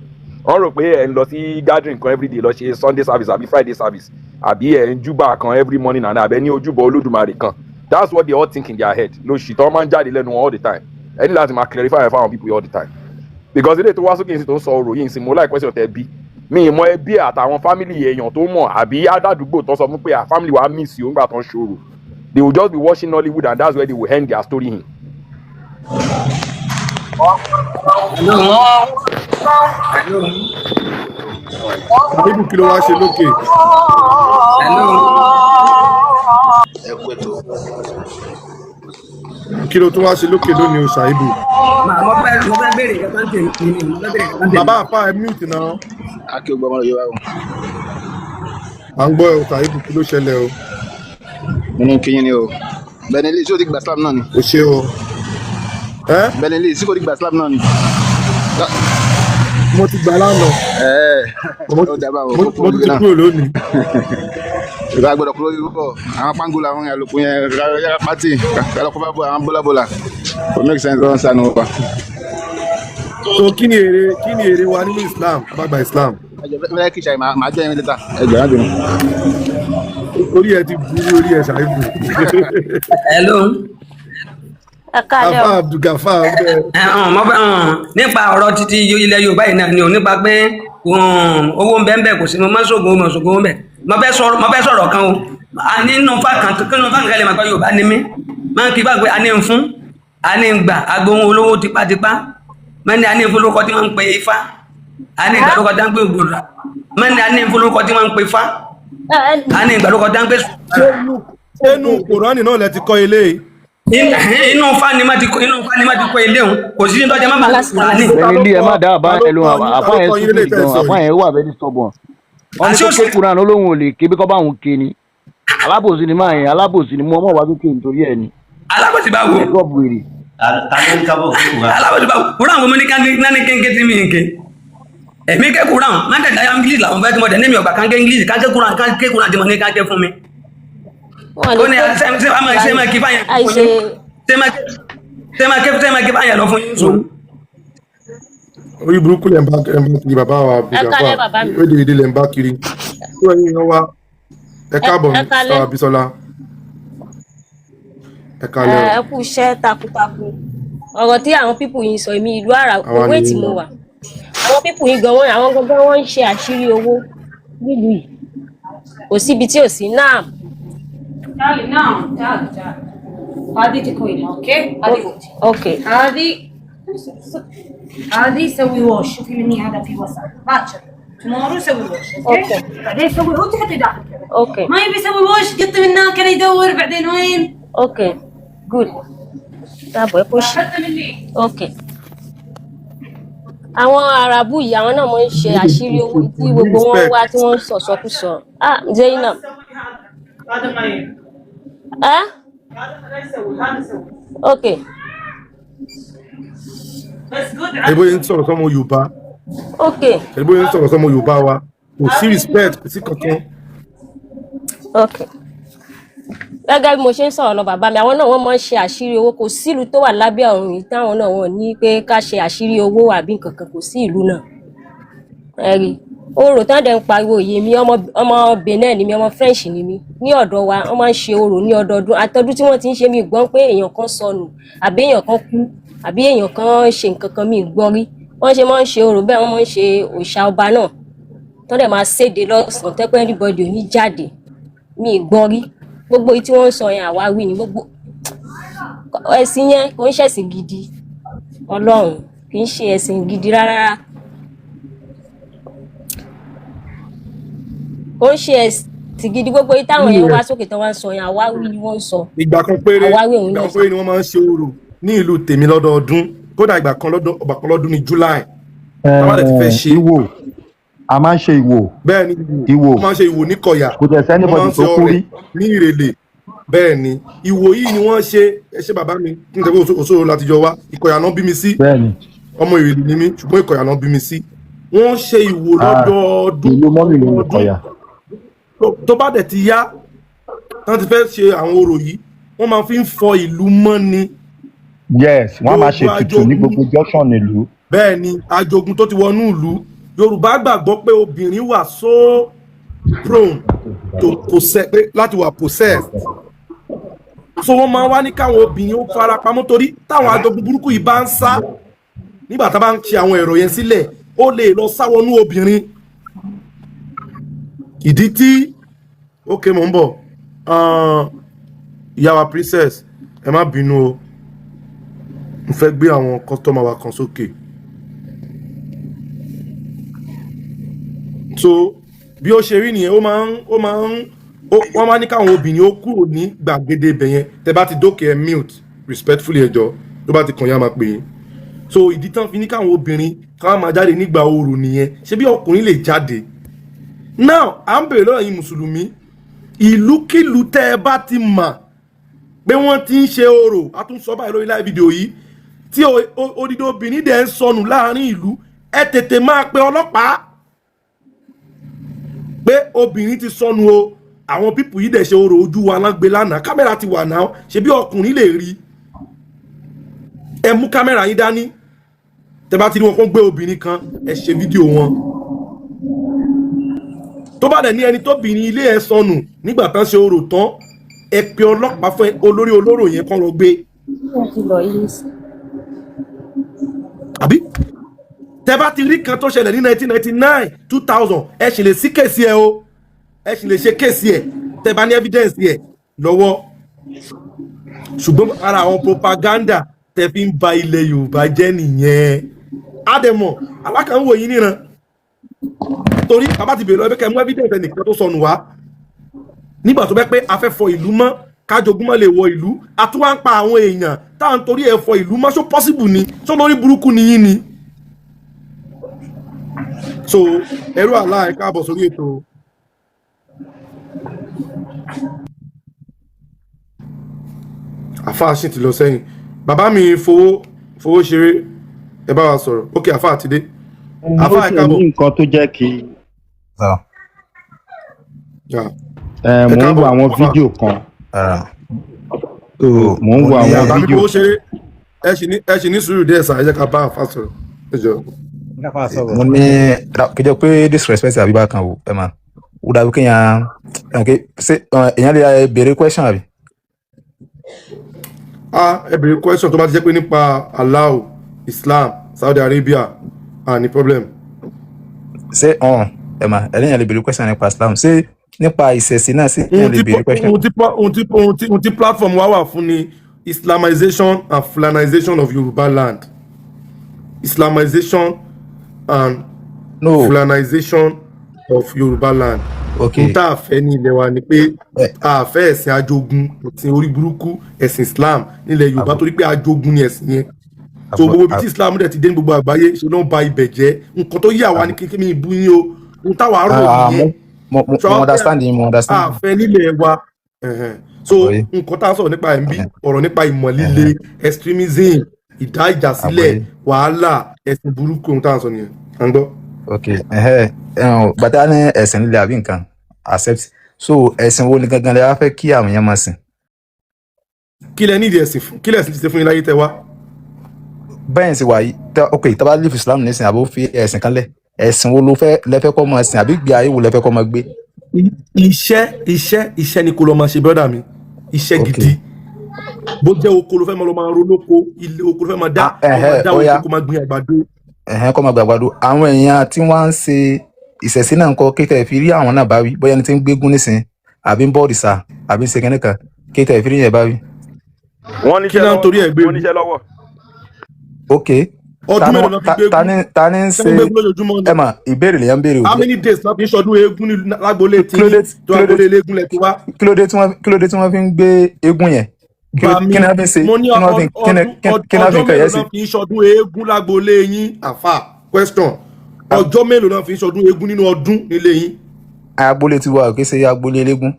S2: Wọ́n rò pé ẹ̀ ń lọ sí gathering kan everyday lọ ṣe Sunday service àbí Friday service àbí ẹ̀ ń júbà kan every morning and àbẹ́ ní ojúbọ Olódùmarè kan. That's what they all think in their head. Lo ṣì tọ́ máa ń jáde lẹ́nu all the time. Ẹ ní láti máa clarify fáwọn people all the time. Because ilé tó wá sókè ìsìn tó ń sọ ọ̀rọ̀ yìí ìsìn mo láì question tẹ bí. Mi ìmọ̀ ẹbí àtàwọn family èèyàn tó mọ̀ àbí àdádúgbò tó sọ fún pé family wa miss you nígbà tó ń ṣòro. They will just be watching Nollywood and that's where they will end their story in.
S5: Níbi kí ló wá ṣe lókè? Kí ló tún wá ṣe lókè lónìí o Ṣàìbù?
S1: Mo fẹ́ béèrè kankan tèmi.
S5: Bàbá àpá ẹ mute náà.
S9: Akí ogbó ọmọ lọ yẹ wá o.
S5: À ń gbọ́ ẹ o Ṣàìbù kí ló ṣẹlẹ̀ o?
S9: Mo ní kíyìn ni o. Benili sí o ti gba Islam náà ni.
S5: O ṣe o.
S9: Benili sí o ti gba Islam náà ni.
S5: Mo ti gbà lánàá. Mo ti kúrò lónìí.
S9: Ìgbà gbọ́dọ̀ kúrò yìí púpọ̀ àwọn pangolo àwọn àlòkù yẹn yára pátì kálọ̀kọ́ bá bọ̀ àwọn bọ́lábọ́lá kò make sense lọ́wọ́ sànù wọ́pá.
S5: So kí ni èrè wa nínú Islam àbágbà Islam?
S9: Ẹjọ́ kí ṣàì máa jẹ́ ẹ̀mí tẹ́ta ẹjọ́ láti nù.
S5: Orí ẹ ti burú orí ẹ Ṣàìbù.
S1: Hello.
S5: Afa Abdulgafar
S1: nípa ọ̀rọ̀ títí ilẹ̀ Yorùbá yìí náà ni ò nípa pé owó ń bẹ́ẹ̀ kò sí mo máa ń ṣògùn mo ṣògùn ń bẹ̀. Mo fẹ́ sọ̀rọ̀ kan o nínú fákan kẹ́lẹ́ máa gbọ́ Yorùbá ni mí máa ń kí bá gbé a ní ń fún a ní ń gbà agbóhun olówó tipátipá máa ní a ní ń fún lórúkọ tí wọ́n ń pe Ifá a ní ìgbà lórúkọ tí wọ́n ń pe Ògbòrà máa ní a ní ń fún lórúkọ tí wọ́n ń pe Ifá a ní ìgbà lórúkọ tí wọ́n ń pe.
S5: Inú Kùránì náà lẹ ti kọ́ ilé yìí.
S1: Inú Fani má ti kọ́ ilé òun kò sí nítorí má bàa Kùránì.
S10: Benili ẹ má dá àbá ẹ lóhùn àbá yẹn stupid gan àbá yẹn wà very stubborn. Wọ́n ní kó Kùránì olóhùn ò lè ké bí kò bá òun ké ni. Alábòsí ni máa yẹn alábòsí ni mo ọmọ wa kékeré nítorí ẹ ni.
S1: Alábòsí bá wò.
S10: Ẹ̀kọ́ bùrì.
S1: Alábòsí bá wò. Kùránì àwọn ọmọ ní kéńké tí mi ń ké. Èmi ké Kùránì má tẹ̀ dáyà English làwọn fẹ́ tí mo tẹ̀ ní mi ọ̀gbà kánké English kánké Kùránì tí mo ní kánké fún mi. Ó ní ṣe máa kí báyẹn ṣe máa kí báyẹn lọ fún yín sùn.
S5: Orí burúkú lẹ̀ ń bá kiri bàbá wa Abdulgafar èdè lẹ̀ ń bá kiri. Ó ẹ̀yin yan wa ẹ káàbọ̀ Mr. Abisola.
S6: ẹ kú iṣẹ́ takuntakun ọ̀rọ̀ tí àwọn pípù yìí sọ èmi ìlú àrà owó tí mo wà àwọn pípù yìí gan àwọn gangan wọ́n ń ṣe àṣírí owó nílùú yìí kò síbi tí ò sí náà.
S11: تعالي نعم تعالي هذه تكوينها اوكي هذه وقتي
S6: اوكي
S11: هذه سوي ووش شوفي مني هذا في وسط باكر تمارو سوي ووش اوكي بعدين سوي هو تحطي داخل كذا
S6: اوكي
S11: ما يبي يسوي ووش قطي من هناك كذا يدور بعدين وين
S6: اوكي جود طب وش اوكي àwọn arabu yìí àwọn náà máa ń ṣe àṣírí owó tí gbogbo wọn wá tí wọ́n sọ̀sọkúsọ Zainab okay
S5: ẹgbẹ́ yẹn ń sọ̀rọ̀ sọ́mọ Yorùbá
S6: okay
S5: ẹgbẹ́ yẹn ń sọ̀rọ̀ sọ́mọ Yorùbá wa kò sí respect kò sí kankan.
S6: okay gẹ́gẹ́ bí mo ṣe ń sọ̀rọ̀ lọ bàbá mi àwọn náà wọ́n máa ń ṣe àṣírí owó kò sí ìlú tó wà lábẹ́ ọ̀run yìí táwọn náà wọ́n ní pé ká ṣe àṣírí owó àbí nǹkan kan kò sí ìlú náà ẹ̀rí orò tán dẹ̀ ń pariwo yìí mi ọmọ Benin ni mi ọmọ French ni mi ní ọ̀dọ̀ wa wọ́n máa ń ṣe orò ní ọdọọdún àtọdún tí wọ́n ti ń ṣe mi gbọ́n pé èèyàn kan sọnù àbí èèyàn kan kú àbí èèyàn kan ṣe nǹkan kan mi gbọ́ rí wọ́n ṣe máa ń ṣe orò bẹ́ẹ̀ wọ́n máa ń ṣe òòṣà ọba náà tán dẹ̀ máa séde lọ́sàn-án tẹ́pẹ́ everybody ò ní jáde mi gbọ́ rí gbogbo tí wọ́n ń sọ yẹn àwáwí ni gbogbo ẹ̀sìn yẹn kò ń ṣẹ̀sìn gidi Ọlọ́run kì í ṣe ẹ̀sìn gidi rárá kò ń ṣe ẹ̀sìn gidi gbogbo táwọn yẹn wá sókè tán wá ń sọ yẹn àwáwí ni wọ́n ń sọ
S5: ìgbà kan péré ni wọ́n máa ń ṣe orò ní ìlú tèmi lọ́dọọdún kódà ìgbà kan lọ́dún ní July táwọn àti fẹ́ ṣe
S2: ìwò a máa ń ṣe ìwò
S5: bẹ́ẹ̀ ni
S2: ìwò
S5: wọ́n máa ń ṣe ìwò ní Kọ̀yà
S2: kò tẹ̀ sẹ́ni bọ́dì tó kú rí
S5: ní Ìrèlè bẹ́ẹ̀ ni ìwò yìí ni wọ́n ṣe ẹ ṣe bàbá mi nítorí Òṣòro láti jọ wá Ìkọ̀yà náà bí mi sí ọmọ Ìrèlè ni mí ṣùgbọ́n Ìkọ̀yà náà bí mi sí wọ́n ṣe ìwò lọ́dọọdún
S2: ìlú mọ́mì ló ń Kọ̀yà
S5: tó bá dẹ̀ ti yá wọ́n ti fẹ́ ṣe àwọn orò yìí wọ́n máa fi ń fọ ìlú mọ́ ni.
S2: yes wọ́n máa ṣe ètùtù ní gbogbo junction ìlú.
S5: bẹ́ẹ̀ ni ajogun tó ti wọnú ìlú Yorùbá gbàgbọ́ pé obìnrin wà so prone to possess láti wà possessed so wọ́n máa wá ní káwọn obìnrin ó fara pamọ́ torí táwọn ajogun burúkú yìí bá ń sá nígbà tá a bá ń ṣe àwọn ẹ̀rọ yẹn sílẹ̀ ó lè lọ sáwọnú obìnrin ìdí tí ok mò ń bọ̀ ìyá wa princess ẹ má bínú o mo fẹ́ gbé àwọn kọ́sítọ́mà wa kan sókè so bí ó ṣe rí nìyẹn wọ́n máa ní káwọn obìnrin ó kúrò ní gbàgede ibẹ̀ yẹn tẹ́ bá ti dókè ẹ mute respectfully ẹjọ́ tó bá ti kàn yá máa pè é so ìdí tán fi ní káwọn obìnrin káwọn máa jáde nígbà ooru nìyẹn ṣé bí ọkùnrin lè jáde now à ń bèrè lọ́rọ̀ yín mùsùlùmí ìlúkìlú tẹ́ ẹ bá ti mà pé wọ́n ti ń ṣe orò a tún sọ báyìí lórí live video yìí tí odidi obìnrin dẹ̀ ń sọnù láàrin ìlú ẹ tètè máa pe ọlọ́pàá pé obìnrin ti sọnù o àwọn pípù yìí dẹ̀ ṣe orò ojú wa lágbé lánàá kámẹ́rà ti wà náà ṣe bí ọkùnrin lè rí ẹ mú kámẹ́rà yín dání tẹ́ bá ti ní wọn kó gbé obìnrin kan ẹ ṣe fídíò wọn tó bá dẹ̀ ní ẹni tóbìnrin ilé ẹ sọnù nígbà tán ṣe orò tán ẹ pe ọlọ́pàá fún olórí olóró yẹn kán lọ gbé. àbí tẹ́ bá ti rí kan tó ṣẹlẹ̀ ní 1999 2000 ẹ sì lè sí kéèsì ẹ o ẹ sì lè ṣe kéèsì ẹ tẹ́ bá ní evidence ẹ lọ́wọ́ ṣùgbọ́n ara àwọn propaganda tẹ́ fi ń ba ilẹ̀ Yorùbá jẹ́ nìyẹn àdèmọ̀ alákànwò yìí níran torí bàbá ti bèèrè lọ ẹbẹ́kẹ́ mú evidence ẹnìkan tó sọnù wá nígbà tó bẹ́ pé a fẹ́ fọ ìlú mọ́ kájogún mọ́ lè wọ ìlú a tún wá ń pa àwọn èèyàn táwọn torí ẹ̀ fọ ìlú mọ́ ṣó possible ni ṣó lórí burúkú ni yín ni. so ẹrú àlá ẹ káàbọ̀ sórí ètò. àfáà sì ti lọ sẹ́yìn bàbá mi fowó ṣeré ẹ bá wa sọ̀rọ̀ ok àfáà ti dé. àfáà ẹ káàbọ̀.
S2: ó ti ní nǹkan tó jẹ́ kí. mo ń wo àwọn fídíò kan. mo ń wo àwọn fídíò.
S5: ẹ ṣì ní sùúrù díẹ̀ sá ẹ jẹ́ ká bá àfáà sọ̀rọ̀ ẹ jọ.
S7: mo ní kíjọ pé disrespect àbí bá kan wò ẹ máa ó dàbí kéèyàn èèyàn lè béèrè question àbí.
S5: ẹ bèrè question tó bá ti jẹ́ pé nípa Allah, Islam, Saudi Arabia, ní problem.
S7: ṣé ẹ mà ẹlẹ́yìn lè bèrè question nípa Islam ṣé nípa ìṣẹ̀sìn náà sí ẹ lè bèrè question.
S5: ohun tí platform wa wà fún ni Islamization and Fulanization of Yoruba land. Islamization and Fulanization of Yoruba land. n tá a fẹ́ ní ilẹ̀ wa ni pé a fẹ́ ẹ̀sìn ajogun ẹ̀sìn orí burúkú ẹ̀sìn Islam nílẹ̀ Yorùbá torí pé ajogun ni ẹ̀sìn yẹn. so gbogbo ibi tí Islam dẹ̀ ti dé ní gbogbo àgbáyé ṣe ló ń ba ibẹ̀ jẹ́ nǹkan tó yà wá ní kékeré mi ìbú yín o n táwa rò nìyẹn.
S7: mo understand.
S5: a fẹ́ nílẹ̀ wa so nǹkan tá a sọ̀rọ̀ nípa ẹ̀mí ọ̀rọ̀ nípa ìmọ̀ líle extremism ìdá ìjà sílẹ̀ wàhálà ẹ̀sìn burúkú ohun tá a sọ nìyẹn à ń gbọ́.
S7: ok bàtà ní ẹ̀sìn líle àbí nǹkan accept so ẹ̀sìn wo ni gangan lè wá fẹ́ kí àwọn èèyàn máa sìn.
S5: kí lẹ nídìí ẹ̀sìn fún kí lẹ ẹ̀sìn ti ṣe fún yín láyé tẹ wá.
S7: bẹ́ẹ̀ sì wà yìí ok tábà leave Islam nísìn àbó fi ẹ̀sìn kan lẹ̀ ẹ̀sìn wo ló fẹ́ lẹ́fẹ́ kọ́ máa sìn àbí gbé ayé wo lẹ́fẹ́ kọ́ máa gbé.
S5: iṣẹ́ ni kò lọ máa ṣe brọ́dà mi iṣẹ́ gidi bó jẹ́ oko ló fẹ́ máa lọ máa ro lóko ilé oko ló fẹ́ máa dá oko kó máa gbin àgbàdo.
S7: kọ́ máa gbin àgbàdo àwọn èèyàn tí wọ́n ń ṣe ìṣẹ̀sìn náà ń kọ́ kétẹ̀ fi rí àwọn náà bá wí bóyá ní ti ń gbégún nísìn àbí ń bọ́ òrìṣà àbí ń ṣe kẹ́nìkà kétẹ̀ fi rí yẹn bá wí.
S5: wọ́n níṣẹ́ lọ́wọ́.
S7: ok
S5: ọdún mélòó náà fi gbégún
S7: ta ni ń ṣe ẹ mà ìbéèrè lèyàn ń béèrè o.
S5: how many days náà fi ń ṣọdún eégún ní lágbolé tí tó agbolé eléégún lẹ ti wá.
S7: kí ló dé tí wọ́n fi ń gbé eégún yẹn kí ni wọ́n fi ń ṣe
S5: mo ní ọjọ́ mélòó náà fi ń ṣọdún eégún lágbolé yín àfà question ọjọ́ mélòó náà fi ń ṣọdún eégún nínú ọdún nílé yín.
S7: agbolé ti wà kí ṣe agbolé eléégún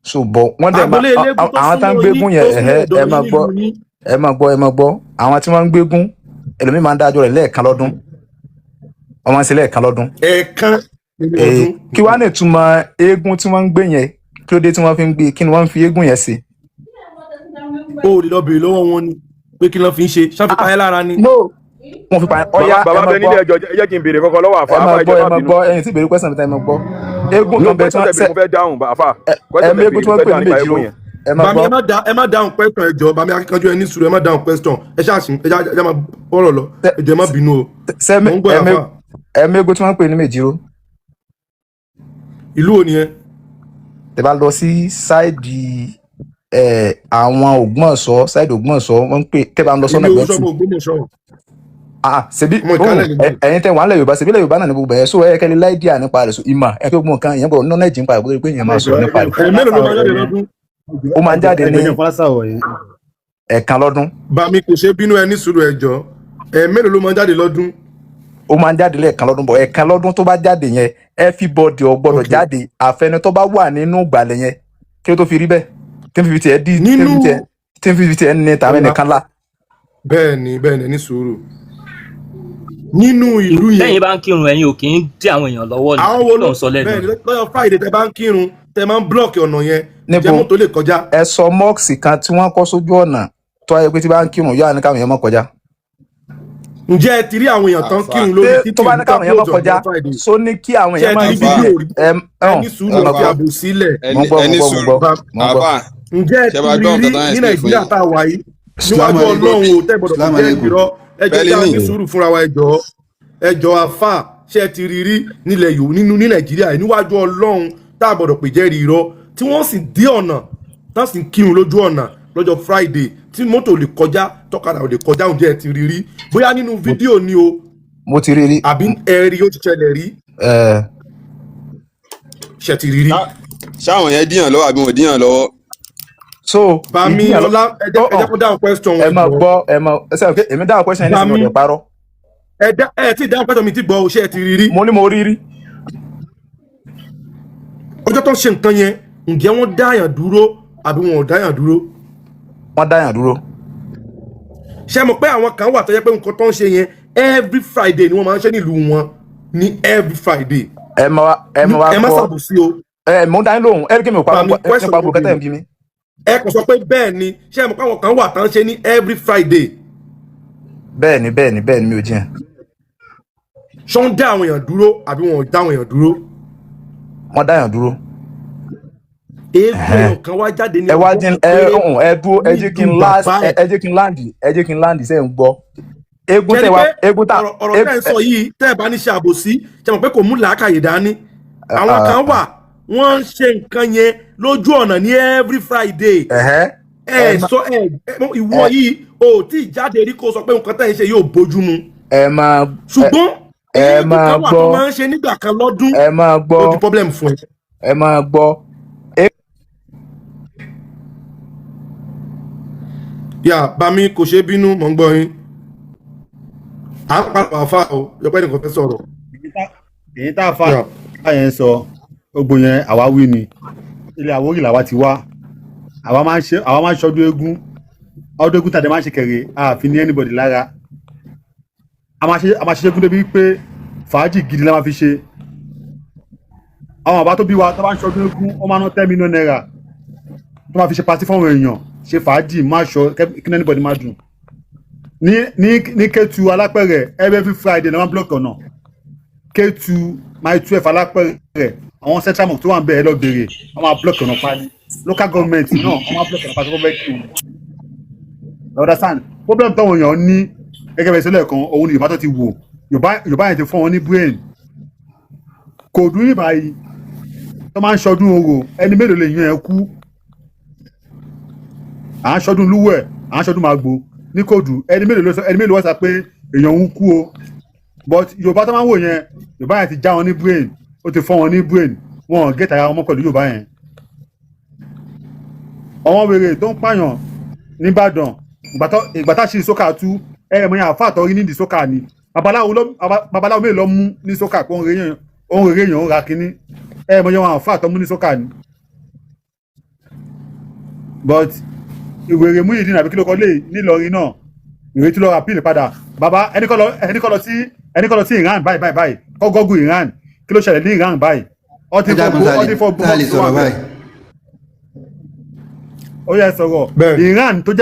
S7: so bọ̀ wọ́n dẹ̀ àwọn tá ń gbégún yẹn ẹ máa gbọ́ àwọn tí wọ́n ń gbégún ẹlòmíì máa ń dájọ́ rẹ̀ lẹ́ẹ̀kan lọ́dún wọ́n máa ń ṣe lẹ́ẹ̀kan lọ́dún.
S5: ẹ̀ẹ̀kan nínú ọdún.
S7: kí wàá lè túmọ̀ eégún tí wọ́n ń gbé yẹn kí ló dé tí wọ́n fi ń gbé kí ni wọ́n fi eégún yẹn ṣe.
S5: ó lè lọ bèrè lọ́wọ́ wọn ni pé kí ló fi ń ṣe ṣáfi pa ẹ́ lára ni.
S7: wọ́n fi pa ẹ́ ọ̀ya ẹ máa gbọ́
S4: ẹ jẹ́ kí n bèrè kankan lọ́wọ́ àfa
S7: ẹ máa gbọ́ ẹ̀yin tí ìbéèrè question mi ta ẹ máa gbọ́. eégún kan bẹ tí wọ́n ṣe eégún tí wọ́n pè ní méjì o
S5: bàmí ẹ má dáhùn question ẹjọ bàmí akíkanjú ẹni sùúrù ẹ má dáhùn question ẹ ṣáàṣì ẹ má bọ́rọ̀ lọ ẹjọ ẹ má bínú o.
S7: eégún tí wọ́n pè ní méjì o.
S5: ìlú wo nìyẹn.
S7: tẹ bá lọ sí ṣáìdì àwọn Ògbómọ̀ṣọ́ ṣáìdì Ògbómọ̀ṣọ́ wọ́n ń pè tẹ bá ń lọ sọ́nà
S5: Ògbómọ̀ṣọ́.
S7: ṣebí ẹ̀yin tẹ wà ń lẹ Yorùbá ṣebí lẹ Yorùbá náà ní gbogbo ẹ̀ so ẹ kẹ́lẹ́ láìdíà nípa rẹ̀ so ìmọ̀ ẹ kí gbogbo nǹkan ìyẹn bọ̀ nọ́nà ẹ̀jìn pa ìgbésẹ̀ pé ìyẹn máa sọ̀rọ̀ nípa rẹ̀. ó máa ń jáde ní ẹ̀ẹ̀kan lọ́dún.
S5: bàmí kò ṣe bínú ẹni sùúrù ẹjọ mélòó ló máa ń jáde lọ́dún.
S7: ó máa ń jáde lẹ́ẹ̀kan lọ́dún bọ̀ ẹ̀ẹ̀kan lọ́dún tó bá jáde yẹn everybody ò gbọ́dọ̀ jáde àfẹni tó bá wà nínú ìgbàlẹ̀ yẹn kí ló tó fi rí bẹ́ẹ̀ tí n fi tiẹ̀ di tí n fi tiẹ̀ ní tàbí nìkan lá.
S5: bẹ́ẹ̀ni ní sùúrù nínú ìlú yẹn.
S3: lẹ́yìn bá ń kírun ẹ̀yin ò kì í dí àwọn èèyàn lọ́wọ́ ni
S5: àwọn wo ló ń sọ lẹ́nu. bẹ́ẹ̀ni lọ́yọ̀ Friday tẹ bá ń kírun tẹ máa ń blọọkì ọ̀nà yẹn jẹ́ mọ́tò lè kọjá.
S7: ẹ sọ mọ́ọ̀sì kan tí wọ́n kọ́ sójú ọ̀nà tó ayé pé tí bá ń kírun yóò ní káwọn èèyàn má kọjá.
S5: ǹjẹ́ ẹ ti rí àwọn èèyàn tán kírun lórí títì
S7: tó bá ní káwọn èèyàn má kọjá só ní kí àwọn èèyàn má
S5: ẹni sùúrù ọ̀fi àbò sílẹ̀.
S12: ẹni sùúrù àbá
S5: ǹjẹ́ ẹ ti rí ní Nàìjíríà tá a wà yìí níwájú Ọlọ́run ò tẹ́ gbọ́dọ̀ fi jẹ́ ìrọ́ ẹ jẹ́ ká ní sùúrù fúnra wa ẹjọ́ afá ṣe ti rí rí nílẹ̀ yòó nínú ní Nàìjíríà níwájú Ọlọ́run tá a gbọ́dọ̀ pè jẹ́rìí irọ́ tí wọ́n sì dé ọ̀nà tá sì ń kírun lójú ọ̀nà lọ́jọ́ Friday tí mọ́tò lè kọjá tọ́kadà ò lè kọjá oúnjẹ ẹ̀ ti rí rí bóyá nínú fídíò ni o.
S7: mo ti rí rí.
S5: àbí ẹ̀rí ó ti ṣẹlẹ̀ rí. ṣe ti rí rí.
S12: ṣáwọn yẹn díyàn lọ́wọ́ àbí wọn díyàn lọ́wọ́.
S7: so
S5: bàmí ọlá ẹ jẹ́ kó dáhùn question wọn.
S7: ẹ máa gbọ́ ẹ sọ pé èmi dáhùn question yẹn ní sinmi ọ̀dẹ̀ parọ́.
S5: ẹ ti dáhùn question mi ti gbọ́ o ṣe ẹ ti rí rí.
S7: mo ní mo rí rí.
S5: ọjọ́ tó ń ṣe nǹkan yẹn ǹjẹ́ wọ́n dáyàn dúró àbí wọn ò dáyàn dúró.
S7: wọ́n dáyàn dúró.
S5: ṣé mo pé àwọn kan wà tó yẹ pé nǹkan tó ń ṣe yẹn every Friday ni wọ́n máa ń ṣe nílùú wọn ní every Friday.
S7: ẹ má
S5: ṣàbòsí o.
S7: mo ń dání lóhùn ẹ kí mi ò pa nípa burúkú tẹ̀ ń bí mi.
S5: ẹ kò sọ pé bẹ́ẹ̀ ni ṣé mo pé àwọn kan wà tó ń ṣe ní every Friday.
S7: bẹ́ẹ̀ ni mi ò jiyàn.
S5: ṣé wọ́n dá àwọn èèyàn dúró àbí wọn ò dá àwọn èèyàn dúró.
S7: wọ́n dáyàn dúró.
S5: eégún kan wá jáde ní
S7: ọjọ́ kan pé ẹ jẹ́ kí n láǹdì sẹ́yìn gbọ́ eégún tẹ wá eégún tá
S5: ọ̀rọ̀ tẹ́ ń sọ yìí tẹ́ ẹ bá ní ṣe àbòsí ṣe mọ̀ pé kò mú làákàyè dání àwọn kan wà wọ́n ń ṣe nǹkan yẹn lójú ọ̀nà ní every Friday sọ ìwọ yìí o tí jáde rí kó sọ pé nǹkan tẹ́ ń ṣe yóò bójú mu ṣùgbọ́n èyí kan wà tó máa ń ṣe nígbà kan lọ́dún ó di problem fún ẹ.
S7: ẹ máa gbọ́.
S5: yà bami kò ṣe bínú mọ̀ ń gbọ́ yín à ń pàpà àfa o yọpẹ́ nìkan fẹ́ sọ̀rọ̀.
S13: èyí tá a fa yẹn sọ gbogbo yẹn àwa wí ni ilé Àwórì làwa ti wá àwa máa ń ṣọdún eégún ọdún eégún tàdé máa ń ṣe kẹrẹ àfi ní anybody lára a máa ṣe eégún débi pé fàájì gidi la máa fi ṣe àwọn àbá tó bí wa tó bá ń ṣọdún eégún wọ́n máa ná 10 million naira tó máa fi ṣe pàtí fún àwọn èèyàn ṣe fàájì má ṣọ kí ní anybody má dùn ní Kétu Alápẹ̀rẹ̀ every Friday na wọ́n block ọ̀nà Kétu my 12 Alápẹ̀rẹ̀ àwọn central mosque tó wà ń bẹ̀ ẹ́ lọ bèrè wọ́n máa block ọ̀nà pálí local government náà wọ́n máa block ọ̀nà pálí tó fẹ́ kí wọ́n understand problem táwọn èèyàn ní gẹ́gẹ́ bẹ́ẹ̀ sílẹ̀ kan òun ni Yorùbá tó ti wò Yorùbá yẹn ti fún wọn ní brain kò dún yìí báyìí tó máa ń ṣọdún orò ẹni mélòó lè yan ẹ kú à ń ṣọdún lúwẹ̀ à ń ṣọdún Màgbò ní Kòdù ẹni mélòó wọ́n sọ pé èèyàn ń kú o but Yorùbá tó máa ń wò yẹn Yorùbá yẹn ti já wọn ní brain ó ti fọ́ wọn ní brain wọn ò gé tara wọn pẹ̀lú Yorùbá yẹn àwọn wèrè tó ń pààyàn nìbàdàn ìgbà tá ṣe sókà tú mọ̀ yẹn àfa àtọ́rí nídìí sókà ni babaláwo mélòó lọ mú ní sókà pé òun rèé èèyàn ń ra kínní mọ̀ yẹn wọn àfa àtọ́ mú ní sókà ni but ìwèrè Muyideen àbí kí ló kọ lé nílọrin náà ìwé tí lọ ra píìlì padà bàbá ẹni kọ́ lọ sí Iran báyìí kọ́ gọ́gù Iran kí ló ṣẹlẹ̀ ní Iran báyìí ọtí fọ́ gbọ́ ó yẹ sọ̀rọ̀ Iran tó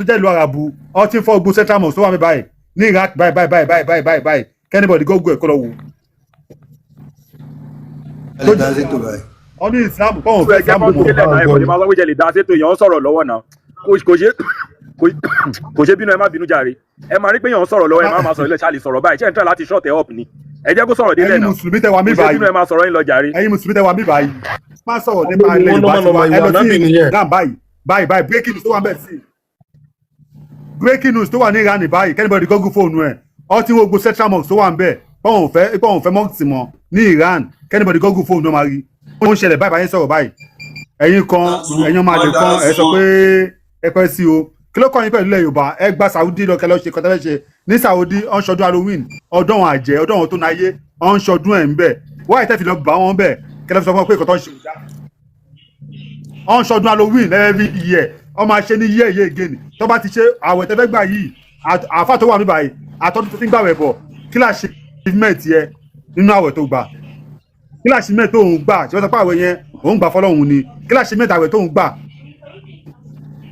S13: jẹ́ lu Arabu ọtí fọ́ gbọ́ central mosque tó wà mí báyìí ní Iraq báyìí kẹ́nìbọ̀dì gọ́gù ẹ̀ kọ́ lọ wò. ọdún Islam kọ́ òun fẹ́ Islam
S14: gbogbo ọ̀gbọ̀n máa wọ́n jẹ́ lè dá sétò èèyàn ń sọ̀rọ̀ lọ́wọ́ náà kò ṣe bínú ẹ má bínú jàre ẹ máa rí pé èèyàn ń sọ̀rọ̀ lọ́wọ́ ẹ má sọ̀rọ̀ ilé ṣáà lè sọ̀rọ̀ báyìí ṣé ẹ ń tẹ̀ láti ṣọ́ọ̀tẹ̀ up ni ẹ jẹ́ kó sọ̀rọ̀ délẹ̀ náà kò ṣe bínú ẹ má sọ̀rọ̀ yín lọ jàre.
S13: ẹ̀yin mùsùlùmí tẹ wà mí báyìí má sọ̀rọ̀ nípa ilẹ̀ Yorùbá tí wà ẹ lọ sí Iran báyìí breaking news tó wà bẹ́ẹ̀ sí breaking news tó wà ní Iran báyìí kẹ́nìbọ̀dì gọ́gù fóònù ẹ̀ ọtí wo gbogbo central mosque tó wà ń bẹ̀ pọ́n fẹ́ mosque mọ́ ní Iran kẹ́nìbọ̀dì gọ́gù fóònù máa rí ó ń ṣẹlẹ̀ báyìí sọ̀rọ̀ báyìí ẹ̀yin máa lè kan ẹ sọ pé ẹ pẹ́ sí o kí ló kọ́ yín pẹ̀lú ilẹ̀ Yorùbá ẹ gba Saudi lọ kẹlẹ́ ṣe kọ́tẹ́lẹ́ ṣe ní Saudi ọ̀n ṣọdún Halloween ọdún àwọn àjẹ́ ọdún àwọn tó náyé ọ̀n ṣọdún ẹ̀ ń bẹ̀ wáyé tẹ́ fi lọ bá wọn bẹ̀ kẹlẹ́ fi sọ fún wọn pé ìkọ̀tọ́ ń ṣe òjá ọ̀n ṣọdún Halloween every year ọmọ àṣẹ ní year again tó bá ti ṣe àwẹ̀ tẹ́fẹ́ gbà yìí àfa tó wà mí báyìí àtọ́dún tó ti ń gbàwẹ̀ bọ̀ kí láà ṣe achievement yẹ nínú àwẹ̀ tó gbà kí láà ṣe achievement tó ń gbà ṣe wọ́n sọ pé àwẹ̀ yẹn òun gbà fọlọ́hún ni kí láà ṣe achievement àwẹ̀ tó ń gbà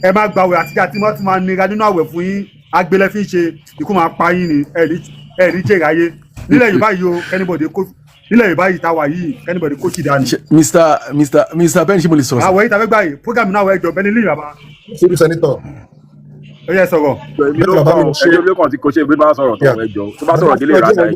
S13: ẹ má gbàwẹ̀ àti àti wọ́n ti máa nira nínú àwẹ̀ fún yín agbélé fi ń ṣe ikú máa pa yín ni ẹ̀rí jèrè ayé nílẹ̀ Yorùbá yìí o kẹ́nìbọ̀dé kó nílẹ̀ Yorùbá yìí táwa yìí kẹ́nìbọ̀dé kó ṣì dání.
S15: Mr. Ben ṣe mo lè sọ̀rọ̀.
S13: àwẹ̀ yìí tàbí gbà yìí program náà wẹ̀ jọ bẹ́ẹ̀ ni lè yàrá.
S5: síbi sẹ́nitọ̀.
S13: ó yẹ sọ̀rọ̀.
S14: ẹjọ́ ló kàn ti kò ṣe ìwé bá sọ̀rọ̀ tó ẹjọ́ tó bá sọ̀rọ̀ délé ìrànlẹ́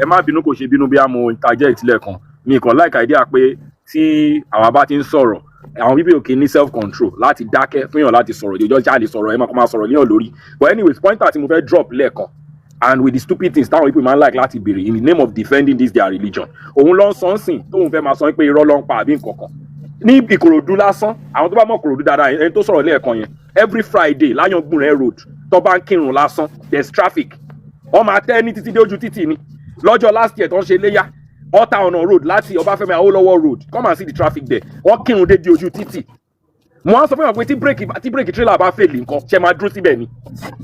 S14: ẹ má bínú kò ṣe bínú bí a mọ interject lẹ́ẹ̀kan mi kàn like idea pé tí àwa bá ti ń sọ̀rọ̀ àwọn bíbí òkè ní self control láti dákẹ́ fún yàn láti sọ̀rọ̀ ìjọ jáde sọ̀rọ̀ ẹ máa sọ̀rọ̀ léèyàn lórí but anyways pointer tí mo fẹ́ drop lẹ́ẹ̀kan and with the stupid things táwọn people máa ń like láti béèrè in the name of defending this their religion òun ló ń sọ ń sìn tóun fẹ́ máa sọ pé irọ́ ló ń pa àbí nǹkan kan ní Ìkòròdú lásán àwọn tó bá mọ̀ Ìkòròdú dáadáa ẹni tó sọ̀rọ̀ lẹ́ẹ̀kan yẹn every Friday Láyọ̀ngbùnrẹ́ road tó bá ń kírun lásán there's traffic wọ́n máa tẹ́ ní títí dé ojú títì ni lọ́jọ́ last year tó ń ṣe léyà Ọ̀tà ọ̀nà road láti Ọbáfẹ́mi Awólọ́wọ́ road come and see the traffic there wọ́n kírun dé di ojú títì mo á sọ fún yàn pé tí bírèkì tírélà bá fèlè nǹkan ṣe máa dúró síbẹ̀ ni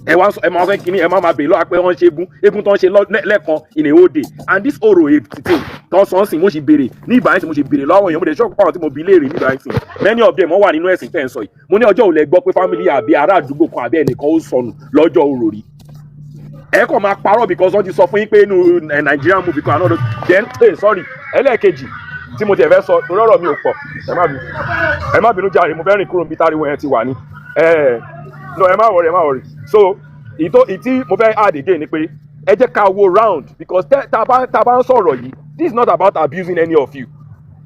S14: ẹ máa fẹ́ kíní ẹ máa bèèrè lọ́wọ́ pé wọ́n ṣe eégún tó ń ṣe lẹ́ẹ̀kan in a whole day and this oro thing tó ń sọ ń sìn mo ṣe béèrè ní ìbáyìí mo ṣe béèrè lọ́wọ́ èèyàn mo dẹ̀ ṣọ́ọ̀kù pàwọn tí mo bi léèrè ní ìbáyìí sìn many of them wọ́n wà nínú ẹ̀sìn tẹ̀ ń sọ yìí mo ní ọjọ́ òlẹ̀ gbọ́ pé family àbí ará àdúgbò kan àbí ẹnìkan ó sọnù lọ́jọ́ oro rí ẹ kàn máa parọ́ because wọ́n ti sọ fún yín pé inú Nigerian movie kan àná then sorry ẹlẹ́ẹ̀kejì tí mo tẹ̀ fẹ́ sọ torí ọ̀rọ̀ mi ò pọ̀ ẹ má bínú jàre mo fẹ́ rìn kúrò níbi táriwo yẹn ti wà ní no ẹ má worry so ìtí mo fẹ́ add again ni pé ẹ jẹ́ ká wo round because tá a bá ń sọ̀rọ̀ yìí this is not about abusing any of you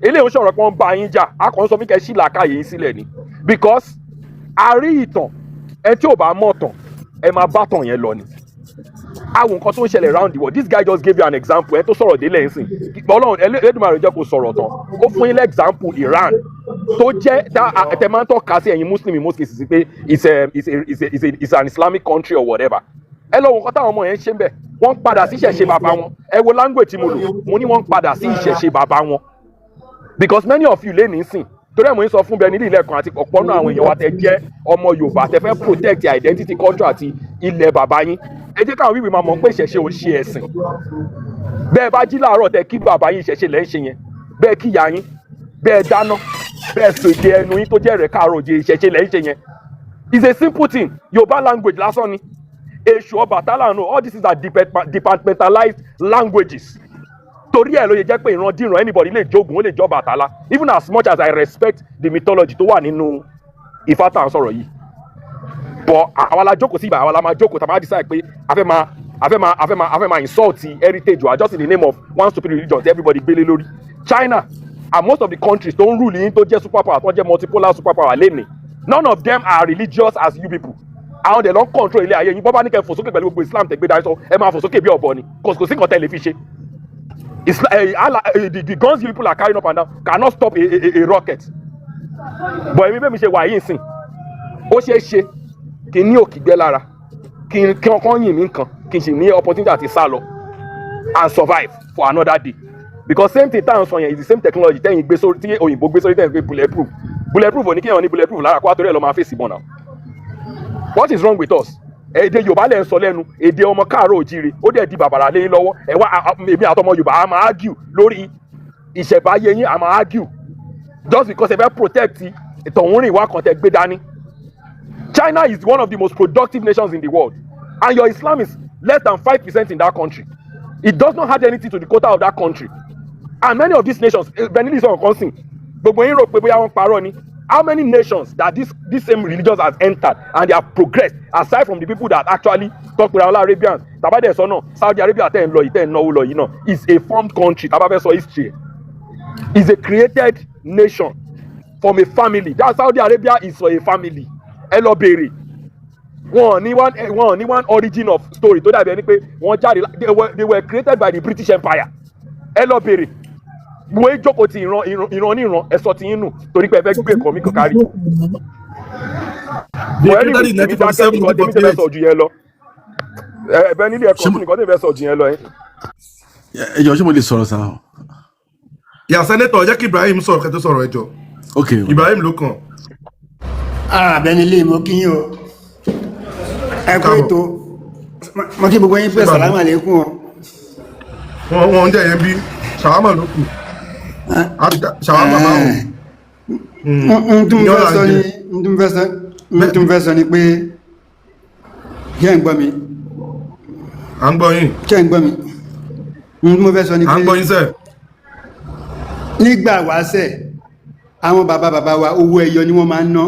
S14: eléyìí ń sọ̀rọ̀ pé wọ́n bá yín jà a kàn ń sọ fún kẹ́ sí làákàyè yín sílẹ̀ ni because a rí ìtàn ẹ tí ò bá mọ̀ tàn ẹ máa bá tàn yẹn lọ ni àwọn nǹkan tó ń ṣẹlẹ̀ round the world this guy just gave you an example ẹ tó sọ̀rọ̀ délẹ̀ ń sìn ọlọ́run Ẹlẹ́dùmarè jẹ́ kó sọ̀rọ̀ tán ó fún yín example Iran tó jẹ́ tẹ máa ń tọ́ka sí ẹ̀yin muslim in most cases pé it's an Islamic country or whatever ẹ lọ wo nǹkan táwọn ọmọ yẹn ń ṣe ń bẹ̀ wọ́n ń padà sí ìṣẹ̀ṣe bàbá wọn ẹ wo language tí mo lò mo ní wọ́n ń padà sí ìṣẹ̀ṣe bàbá wọn because many of you lè ní sìn torí ẹ̀ mo ń sọ fún bẹ́ẹ̀ nílẹ̀ ilẹ̀kan àti ọ̀pọ̀ náà àwọn èèyàn wa tẹ jẹ́ ọmọ Yorùbá tẹ fẹ́ protect your identity culture àti ilẹ̀ bàbá yín ẹ jẹ́ káwọn wíwì máa mọ̀ pé ìṣẹ̀ṣe ò ṣe ẹ̀sìn bẹ́ẹ̀ bá jí láàárọ̀ tẹ kí bàbá yín ìṣẹ̀ṣe lẹ́ ń ṣe yẹn bẹ́ẹ̀ kí ìyá yín bẹ́ẹ̀ dáná bẹ́ẹ̀ sèké ẹnu yín tó jẹ́ rẹ̀ káàárọ̀ òjè ìṣẹ̀ṣe lẹ́ ń ṣe yẹn it's a simple thing Yorùbá language lásán ni Èṣù Ọbàtálá no all this is are departmentalized languages torí ẹ̀ ló yẹ jẹ́ pé ìrandíran anybody lè jogun ó lè jọ Ọbàtálá even as much as I respect the mythology tó wà nínú Ifá tá à ń sọ̀rọ̀ yìí but àwa la jókòó sí ibà àwa la máa jókòó tá a máa decide pé a fẹ́ máa insult heritage wa just in the name of one stupid religion tí everybody gbélé lórí China and most of the countries tó ń rule yín tó jẹ́ superpower tó jẹ́ multipolar superpower lẹ́nìí none of them are religious as you people àwọn dẹ̀ lọ ń control ilé ayé yín bọ́bá ní kẹ́ fò sókè pẹ̀lú gbogbo Islam tẹ̀gbẹ́ dárí sọ ẹ máa fò sókè bí ọ̀bọ ni kò sí nǹkan tẹ́lẹ̀ fi ṣe the guns you people are carrying up and down cannot stop a rocket but èmi bẹ́ẹ̀ mi ṣe wà yìí sìn ó ṣeé ṣe kí n ní òkìgbẹ́ lára kí ọkàn yìn mí nǹkan kí n sì ní opportunity àti sá lọ and survive for another day because same thing táwọn sọ yẹn is the same technology tẹ́yìn gbé sórí tí òyìnbó gbé sórí tẹ́yìn gbé bulletproof ò ní kéèyàn ní bulletproof lára kó àtọ́rẹ́ lọ́ máa fèsì bọ̀ náà what is wrong with us èdè Yorùbá lẹ́ ń sọ lẹ́nu èdè ọmọ káàárọ̀ òjíire ó dẹ̀ di bàbàrà lẹ́yìn lọ́wọ́ ẹ̀ wá èmi àtọmọ Yorùbá a máa argue lórí ìṣẹ̀báyé yín a máa argue just because ẹ fẹ́ protect ìtọ̀húnrìn ìwà kan tẹ́ gbé dání. China is one of the most productive nations in the world and your Islam is less than 5% in that country. It does not add anything to the quota of that country and many of these nations Benin is on consing gbogbo yín rò pé bóyá wọ́n parọ́ ni how many nations that this same religion has entered and they have progressed aside from the people that actually talk with our Arabians tabade sọ náà Saudi Arabia tẹ́ ń lọ yìí tẹ́ ń náwó lọ yìí náà is a formed country tabafẹ́ sọ history is a created nation from a family that Saudi Arabia is for a family ẹ lọ béèrè wọn ní one origin of story tó dàbí ẹni pé wọ́n jáde they were created by the British Empire ẹ lọ béèrè mo ń jókòó ti ìran níran ẹ̀sọ́ ti yín nù torí pé ẹ fẹ́ gbé nǹkan mi kan kárí. mo ẹni wí ní dákẹ́ nǹkan tèmi tẹ́ fẹ́ sọ ju yẹn lọ ẹ̀bẹ̀ nílé ẹ̀kọ́ tí nǹkan tèmi fẹ́ sọ ju yẹn lọ.
S15: ẹ jọ̀ọ́ ṣé mo lè sọ̀rọ̀ sáà.
S5: ìyá sẹ́nẹ́tọ̀ jẹ́ kí Ibrahim sọ̀rọ̀ kẹ́ tó sọ̀rọ̀ ẹ jọ̀ọ́.
S15: ok
S5: Ibrahim ló kàn.
S16: Benile mo kí yín o ẹ kú ètò mo kí gbogbo yín pé sàlámà lẹ́kùn o.
S5: wọ́n ń jẹ́ yẹn bí ṣàwámà ló kù ṣàwámà máa
S16: n tún fẹ́ sọ ni pé ṣé ń gbọ́ mi.
S5: à ń gbọ́ yín.
S16: ṣé ń gbọ́ mi. n mo fẹ́ sọ ni pé
S5: à ń gbọ́ yín sẹ́.
S16: nígbà wáṣẹ̀ àwọn bàbá wa owó ẹyọ ni wọ́n máa ń ná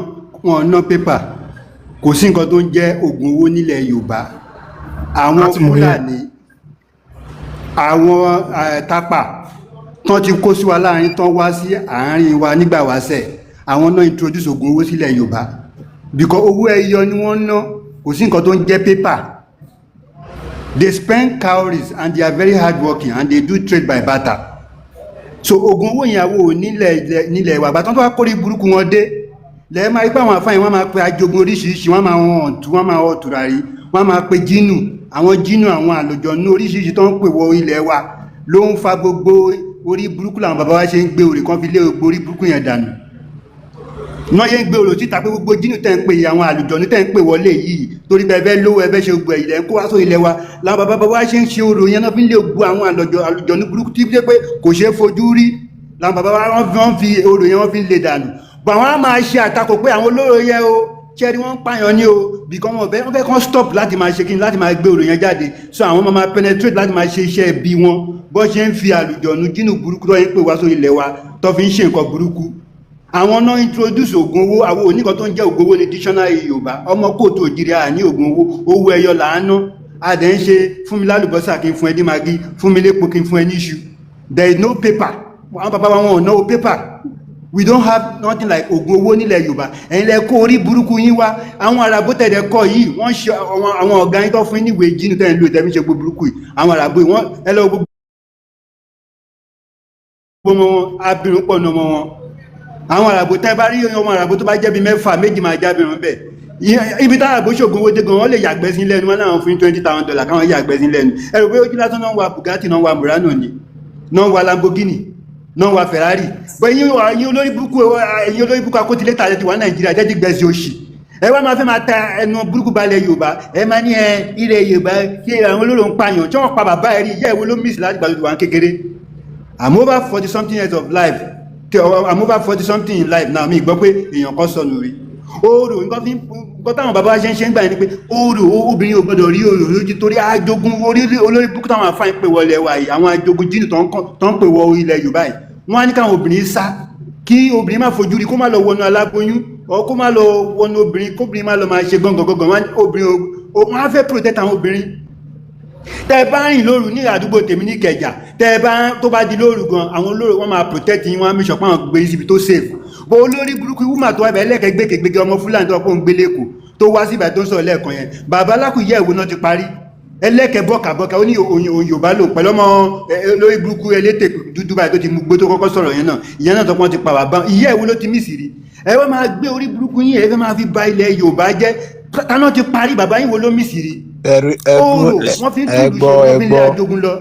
S16: wọn ná pépà kò sí nǹkan tó ń jẹ́ oògùn owó nílẹ̀ Yorùbá àwọn Fúlàní àwọn tápà tán ti kó sí wa láàrin tán wá sí àárín wa nígbà wáṣẹ̀ àwọn náà introduce oògùn owó sílẹ̀ Yorùbá because owó ẹyọ ni wọ́n ná kò sí nǹkan tó ń jẹ́ pépà they spend cowries and they are very hard working and they do trade by barter so oògùn owó ìyàwó nílẹ̀ ìwà àgbàtán tó wá kórí burúkú wọn dé lẹ́ẹ̀ máa ipá àwọn àfáàyàn wọ́n máa pe ajogun oríṣiríṣi wọ́n máa wọ́n máa wọ́ tùràrí wọ́n máa pe jínù àwọn àlùjọ̀nnú oríṣiríṣi tó ń pè wọ ilẹ̀ wa ló ń fa gbogbo orí burúkú làwọn bàbá wa ṣe ń gbé orí kan fi lé gbogbo orí burúkú yẹn dànù wọ́n yẹ ń gbé orí síta pé gbogbo jínù tẹ́ ń pè àwọn àlùjọ̀nnú tẹ́ ń pè wọlé yìí torí bẹ́ẹ̀ lówó ẹbẹ́ ṣe gbogbo ilẹ̀ ń kó wá sórí ilẹ̀ wa làwọn bàbá wa ṣe ń ṣe orò yẹn náà fi ń lé gbogbo àwọn àlùjọ̀nnú burúkú tí pé kò ṣeé fojú rí làwọn bàbá wa wọ́n fi orò yẹn wọ́n fi ń lé dànù bọ̀ àwọn á máa ṣe àtakò pé àwọn olóró yẹ o ṣẹ́rí wọ́n ń pààyàn ní o because wọ́n fẹ́ kán stop láti máa ṣe kí ni láti máa gbé òròyìn jáde so àwọn ọmọ máa penetrate láti máa ṣe iṣẹ́ ẹbí wọn bó ṣe ń fi àlùjọ̀nù jínù burúkú tó yẹn pè wá sórí ilẹ̀ wa tó fi ń ṣe nǹkan burúkú àwọn náà introduce oògùn owó àwọn oníkan tó ń jẹ́ oògùn owó ní dictionary Yorùbá ọmọ kóòtù òjìrì ní oògùn owó ẹyọ là ń ná adẹ̀ ń ṣe fún mi lálùbọ́sà kí n fún ẹ ní magi fún mi lépo kí n fún ẹ ní iṣu there is no paper àwọn bàbá wa wọn ò náwó paper we don't have nothing like oògùn owó nílẹ̀ Yorùbá ẹ̀yin lẹ kó orí burúkú yín wá àwọn àràbó tẹ̀lẹ̀ kọ yìí wọ́n ṣe àwọn ọ̀gá yín tó fún yín níwèé jínu tẹ̀ ń lò tẹ̀mí ṣe gbogbo burúkú yìí àwọn àràbó yìí wọ́n ẹ lọ gbogbo wọn abirùn pọ̀ nù ọmọ wọn àwọn àràbó tẹ́ bá rí ọmọ àràbó tó bá jẹ́ bí mẹ́fà méjì máa jábìrún bẹ́ẹ̀ ibi tá àràbó ṣògùn owó dé gan wọ́n lè yàgbẹ́ sí lẹ́nu wọn láwọn fún $20,000 káwọn yàgbẹ́ sí lẹ́nu ẹ̀rù pé ojú lásán náà wà Bugatti náà wà Murano ni náà wà Lamborghini náà wà Ferrari bọ́ ẹ̀yin olórí burúkú akótilétà àti wà Nàìjíríà jẹ́ dìgbẹ́sì òṣì ẹ wá máa fẹ́ máa ta ẹnu burúkú balẹ̀ Yorùbá ẹ máa ní ilẹ̀ Yorùbá kí àwọn olóró ń pààyàn tí wọ́n pa bàbá ẹ̀rí ìyá ìwé ló miss láti gbàdúrà wọn kékeré I'm over 40 something years of life I'm over 40 something in life now mi gbọ́ pé èèyàn kan sọnù rí oòrò nǹkan táwọn bàbá ṣe ń gbà ní pé oòrò obìnrin ò gbọdọ̀ rí oòrò lójú torí ajogun olórí búkú táwọn afáìn pè wọlé wa yìí àwọn ajogun jíìnì tó ń pè wọ ilẹ̀ Yorùbá yìí wọ́n á ní káwọn obìnrin sá kí obìnrin má fojú rí kó má lọ wọnú aláboyún ọ kó má lọ wọnú obìnrin kóbìnrin má lọ máa ṣe gángan wọ́n á fẹ́ protect àwọn obìnrin tẹ́ bá rìn lóru ní àdúgbò tèmi ní Ìkẹjà tẹ́ bá tó bá di lóru gan àwọn olóró wọ́n máa protect yín wọ́n á make sure pé àwọn gbé síbi tó safe bó olórí burúkú wúmà tó wá ibẹ̀ lẹ́kẹ̀gbẹ́kẹ̀gbẹ́kẹ̀ ọmọ Fúlàní tó pọ̀ ń gbé lẹ́kọ̀ọ́ tó wá síbẹ̀ tó ń sọ̀rọ̀ lẹ́ẹ̀kan yẹn bàbá alákùyẹ́ ìwé náà ti parí ẹlẹ́kẹ̀ bọ́kàbọ́kà ó ní òyìn Yorùbá lò pẹ̀lú ọmọ olórí burúkú elétè dúdú báyìí tó ti mú gbé tó kọ́kọ́ sọ̀rọ̀ yẹn náà ìyẹn náà tó pọ́n ti pa bàbá ìyẹ́ ìwé ló ti mí sí rí ẹ wọ́n máa gbé orí burúkú yín ẹ fẹ́ máa fi ba ilẹ̀ Yorùbá jẹ́ táná ti parí bàbá yín wo ló mí sí rí wọ́n fi ń tún ìlú ṣe wọ́n fi ń lé ajogun lọ.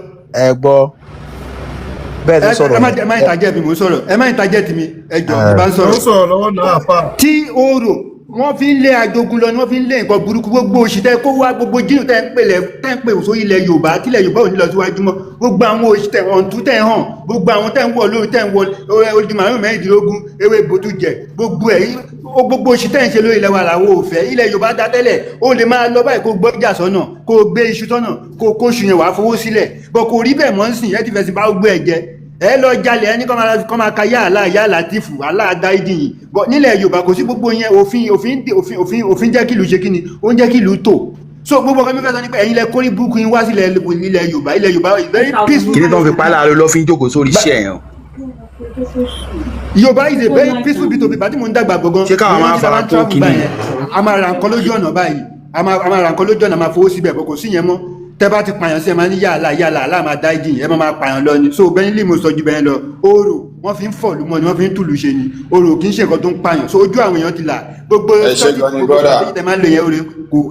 S7: ẹ gbọ́ bẹ́ẹ̀ ti sọ̀rọ̀
S16: ẹ má ìtajẹ́ mi mò ń sọ̀rọ̀ ẹ má ìtajẹ́ tèmi ẹjọ́ bá ń sọ̀rọ̀
S5: lọ́wọ́ náà fà.
S16: tí oòrò wọ́n fi ń lé ajogun lọ ni wọ́n fi ń lé nǹkan burúkú gbogbo òṣìṣẹ́ kó wá gbogbo jínú tẹ́ ń pè sórí ilẹ̀ Yorùbá kílẹ̀ Yorùbá ò ní lọ síwájú mọ́ gbogbo àwọn òṣìṣẹ́ ọ̀ǹtún tẹ́ ń hàn gbogbo àwọn tẹ́ ń wọ̀ lórí tẹ́ ń wọ ojúmọ̀ mẹ́rìndínlógún ewé bòtú jẹ gbogbo ẹ̀ gbogbo òṣìṣẹ́ ń ṣe lórí ilẹ̀ wa làwọn òfẹ́ ilẹ̀ Yorùbá dá tẹ́lẹ̀ ó lè máa lọ báyìí kó gbọ́jà sọ́nà kó gbé iṣu sọ́nà kó kóṣù yẹn wàá fowó sílẹ̀ bọ́ kò rí bẹ́ẹ̀ mọ́ ń sìn ẹ́ ti fẹ̀sìn bá gbé ẹ̀ jẹ ẹ lọ jalè ẹni kọ́ máa ka yá Látìfù aláàgáìdì yìí bọ́ nílẹ̀ Yorùbá kò sí gbogbo yẹn òfin jẹ́ kílù ṣe kíni ó ń jẹ́ kílù tó so gbogbo ọkọ mi fẹ́ sọ ní pé ẹ̀yin lẹ kórí burúkú yín wá sílẹ̀ ilẹ̀ Yorùbá is very peaceful.
S17: kí ni tó ń fi pálá lọ fi ń jókòó sórí iṣẹ́ yẹn.
S16: Yorùbá is a very peaceful bit of people tí mo ń dàgbà gbọ̀ngàn
S17: ṣé káwọn máa fara tó kíni.
S16: a máa ra nǹkan lójú ọ̀nà báyìí a máa ra nǹkan lójú ọ̀nà máa fowó síbẹ̀ bọ́ kò sí yẹn mọ́ tẹ́ bá ti pààyàn sí ẹ máa ní yàlá máa dá ìdí ẹ máa pààyàn lọ ni so bẹ́ẹ̀ ní mo sọ ju bẹ́ẹ̀ lọ oòrò wọ́n fi ń fọ̀lú mọ́ ni wọ́n fi ń tùlù ṣe ni oòrò kì í ṣe nǹkan tó ń pààyàn so ojú àwọn èèyàn ti là gbogbo ṣọ́ọ̀tì gbogbo ṣọ́ọ̀tì tẹ́ máa ń lò yẹn oore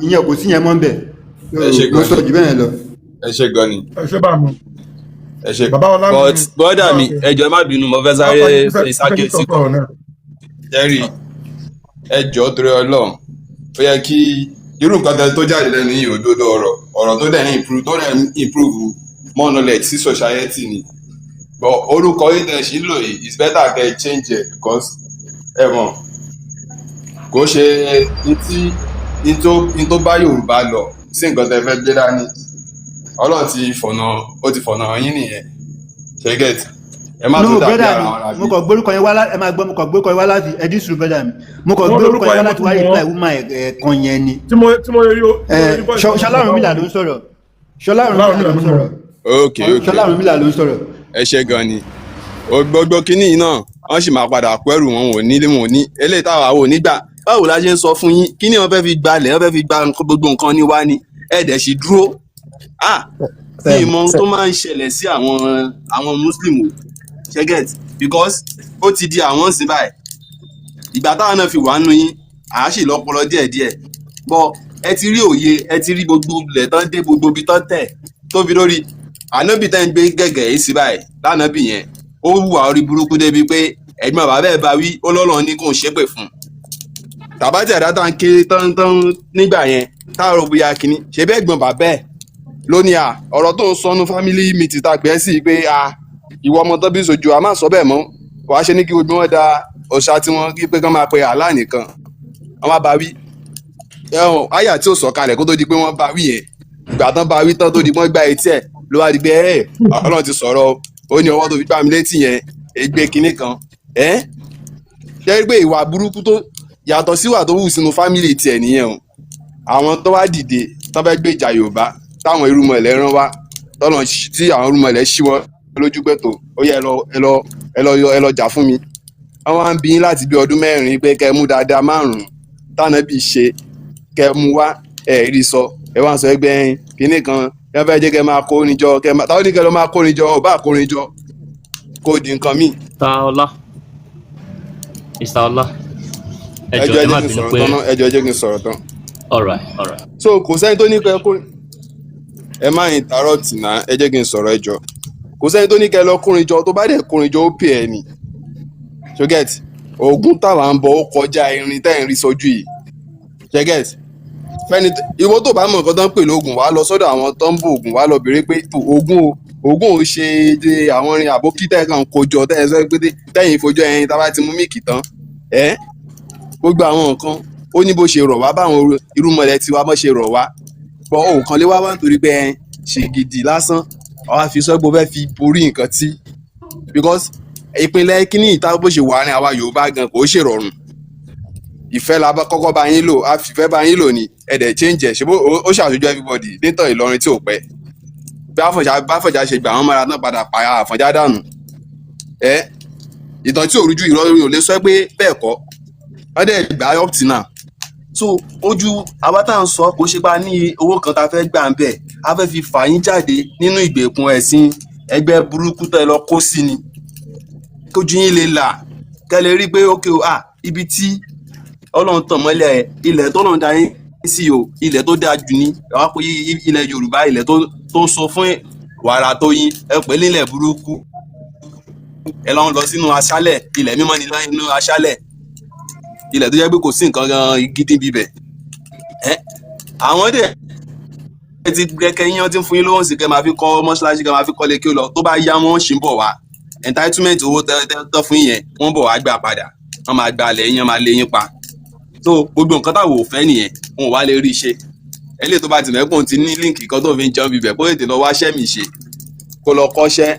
S16: ìyẹn kò sí yẹn mọ́ ń bẹ̀ mo sọ ju bẹ́ẹ̀ lọ.
S12: ẹ ṣe gan ni.
S5: ẹ ṣe bá mu.
S12: ẹ ṣe
S3: but bọ́dà mi ẹjọ́ má bínú mo fẹ́ sáré ìsákèsí kan.
S12: jerry ẹjọ́ torí Ọlọ́run ó yẹ kí irú nǹkan tó jáde lẹ́nu yìí òdodo ọ̀rọ̀ tó dẹ̀ ń improve more knowledge sí society ni but orúkọ yìí tẹ̀ sí lò yìí it's better kẹ́ change it because ẹ mọ̀ kò ṣe ní tó bá Yorùbá lọ sí nǹkan tẹ́ fẹ́ gbé dání Ọlọ́run ti fọ̀nà yín nìyẹn ṣe get ẹ má tó dàbí ara wọn àbí.
S16: mo kàn gbórúkọ yẹn wá ẹ máa gbọ́ mo kàn gbórúkọ yẹn wá láti ẹdí sùúrù bẹ́ẹ̀ mi mo kàn gbórúkọ yẹn wá láti wáyé ìpínlẹ̀ ìwúmọ̀ ẹ̀kan yẹn ni.
S5: tí mo yọ
S16: Ṣọlá Ọ̀rúnmìlà ló ń sọ̀rọ̀ Ṣọlá Ọ̀rúnmìlà ló ń sọ̀rọ̀ Ṣọlá Ọ̀rúnmìlà ló ń sọ̀rọ̀.
S12: ẹ ṣe gan ni gbogbo kínní yìí náà wọ́n sì máa padà kó ẹrù wọn ò ní eléyìí táwa ò ní gbà báwo la ṣe ń sọ fún yín kínní wọn fẹ́ fi gbalẹ̀ wọn fẹ́ fi gba gbogbo nǹkan ní wá ni ẹ̀ẹ́dẹ̀ sì dúró bí ìmọ̀ tó máa ń ṣẹlẹ̀ sí àwọn Muslim o ṣẹ́gẹ̀t because ó ti di àwọn sí báyìí ìgbà táwọn náà fi wà nù yín àá sì lọ́pọlọ díẹ̀díẹ̀ bọ́ ẹ ti rí òye ẹ ti rí gbogbo ilẹ̀ tán dé gbogbo ibi tán tẹ̀ tó fi lórí ànábì tẹ́ ń gbé gẹ̀gẹ̀ yìí sí báyìí lánàbì yẹn ó hùwà orí burúkú débi pé ẹ̀gbọ́n bàbá ẹ̀ bá wí ó lọ́lọ́ ní kò ń ṣépè fún un tàbátì ẹ̀dá tá ń ké tán nígbà yẹn táàrọ̀ bóyá kínní ṣe bẹ́ẹ̀ gbọ́n bàbá ẹ̀ lónìí ọ̀rọ̀ tó ń sọnù family meeting ta pẹ́ sí pé ìwọ ọmọ tó bí sojú a máa sọ bẹ́ẹ̀ mọ́ wàá ṣe ní kí gbogbo wọn da ọ̀ṣà tí wọ́n kí pé kán máa pe àlá nìkan wọ́n máa bá wí àyà tí ò sọ̀kalẹ̀ kó tó di pé wọ́n bá wí yẹn ìgbà tán bá wí tán tó di wọ́n gba etí ẹ̀ ló wá di pé Ọlọ́run ti sọ̀rọ̀ ó ní ọwọ́ tó fi gbá mi létí yẹn ègbé kinní kan ṣe pé ìwà burúkú tó yàtọ̀ síwà tó wù sínú fámìlì tiẹ̀ nìyẹn o àwọn tó wá dìde tán fẹ́ gbèjà Yorùbá táwọn irúnmọlẹ̀ rán wá tọ́nà tí àwọn irúnmọlẹ̀ ṣí wọn lójú pé tó ó yẹ ẹ lọ jà fún mi wọ́n wá ń bí yín láti bí ọdún 4 pé kẹ́ mú dáadáa 5 tánà bí ṣe kẹ́ mú wá rí sọ ẹ wá ń sọ ẹgbẹ́ kínní kan ẹ fẹ́ jẹ́ kẹ́ máa kórin jọ táwọn ní kẹ́ lọ máa kórin jọ ọba kórin jọ kó di nǹkan míì.
S3: Mr. Ọlá ẹjọ́ ẹ má bínú pé
S12: ẹjọ́ ẹ jẹ́ kí n sọ̀rọ̀ tán.
S3: all right.
S12: so kò sẹ́ni tó ní kẹ́ kórin ẹ má interrupt náà ẹ jẹ́ kí n sọ̀rọ̀ ẹjọ́ kò sẹ́ni tó ní kẹ́ lọ kórin jọ tó bá dẹ̀ kórin jọ ó pè ẹ́ ni ṣọgẹ́t oògùn táwa ń bọ̀ ó kọjá irin tẹ́ ń rí sójú yìí ṣọgẹ́t fẹ́ni ìwọ tó bá mọ̀ nǹkan tó ń pè lóògùn wàá lọ sọ́dọ̀ àwọn tó ń bọ oògùn wàá lọ béèrè pé oògùn ò ṣe àwọn irin àbókí tẹ́ kàn kójọ tẹ́ ẹ sọ pé tẹ́yìn ìfojú ẹyin tá bá ti mú míìkì tán gbogbo àwọn nǹkan ó ní bó ṣe rọ̀ wá báwọn irúnmọlẹ̀ tiwa bó ṣe rọ̀ wá bọ́ òun kan lé wá wá nítorí pé ṣe gidi lásán àwa fi sọ́gbó fẹ́ fi borí nǹkan tí because ìpínlẹ̀ kíní ìta bó ṣe wà ní àwa Yorùbá gan kò ṣèrọ̀rùn ìfẹ́ la kọ́kọ́ bá yín lò àfìfẹ́ bá yín lò ní ẹ̀dẹ̀ change ẹ̀ ṣe bó ó ṣàṣojú everybody nítàn Ìlọrin tí ò pẹ́ bí Àfọ̀njá ṣe gbà wọ́n mára náà padà pa Àfọ̀njá dànù ìtàn tí òrújú Ìlọrin ò lè sọ pé bẹ́ẹ̀ kọ́ wọ́n dẹ̀ gbà up till now so ojú àwa tá à ń sọ kò ṣe bá ní owó kan tá a fẹ́ gbà ń bẹ̀ a fẹ́ fi fà yín jáde nínú ìgbèkùn ẹ̀sìn ẹgbẹ́ burúkú tẹ́ lọ kó sí ni kójú yín lè là kẹ́ lè rí pé ókè o ibi tí Ọlọ́run tàn mọ́lẹ̀ ilẹ̀ tó lọ́n da yín sí o ilẹ̀ tó dáa jù ní wàá pé ilẹ̀ Yorùbá ilẹ̀ tó sọ fún wàrà tó yín ẹ pè nílẹ̀ burúkú ẹ lọ́n lọ sínú aṣálẹ̀ ilẹ̀ mímọ́ ní nínú aṣálẹ̀ ilẹ̀ tó jẹ́ pé kò sí nǹkan gidi bíbẹ̀ àwọn dẹ̀ ti kẹ́kẹ́ yín ti ń fún yín lówó sí kẹ́ máa fi kọ́ mọ́ṣáláṣí kẹ́ máa fi kọ́lé kí ó lọ tó bá yá wọn ṣì ń bọ̀ wá entitlement owó tẹ́ fún yẹn wọ́n bọ̀ wá gbà padà wọ́n máa gba alẹ̀ yín máa lé yín pa so gbogbo nǹkan táwọn ò fẹ́ nìyẹn wọn ò wá lè rí i ṣe ẹlẹ́yìí tó bá ti mẹ́pọ̀n ti ní líǹkì kan tó fi ń jẹun bíbẹ̀ kó ètè lọ wáṣẹ́ mi ṣe kó lọ kọ́ṣẹ́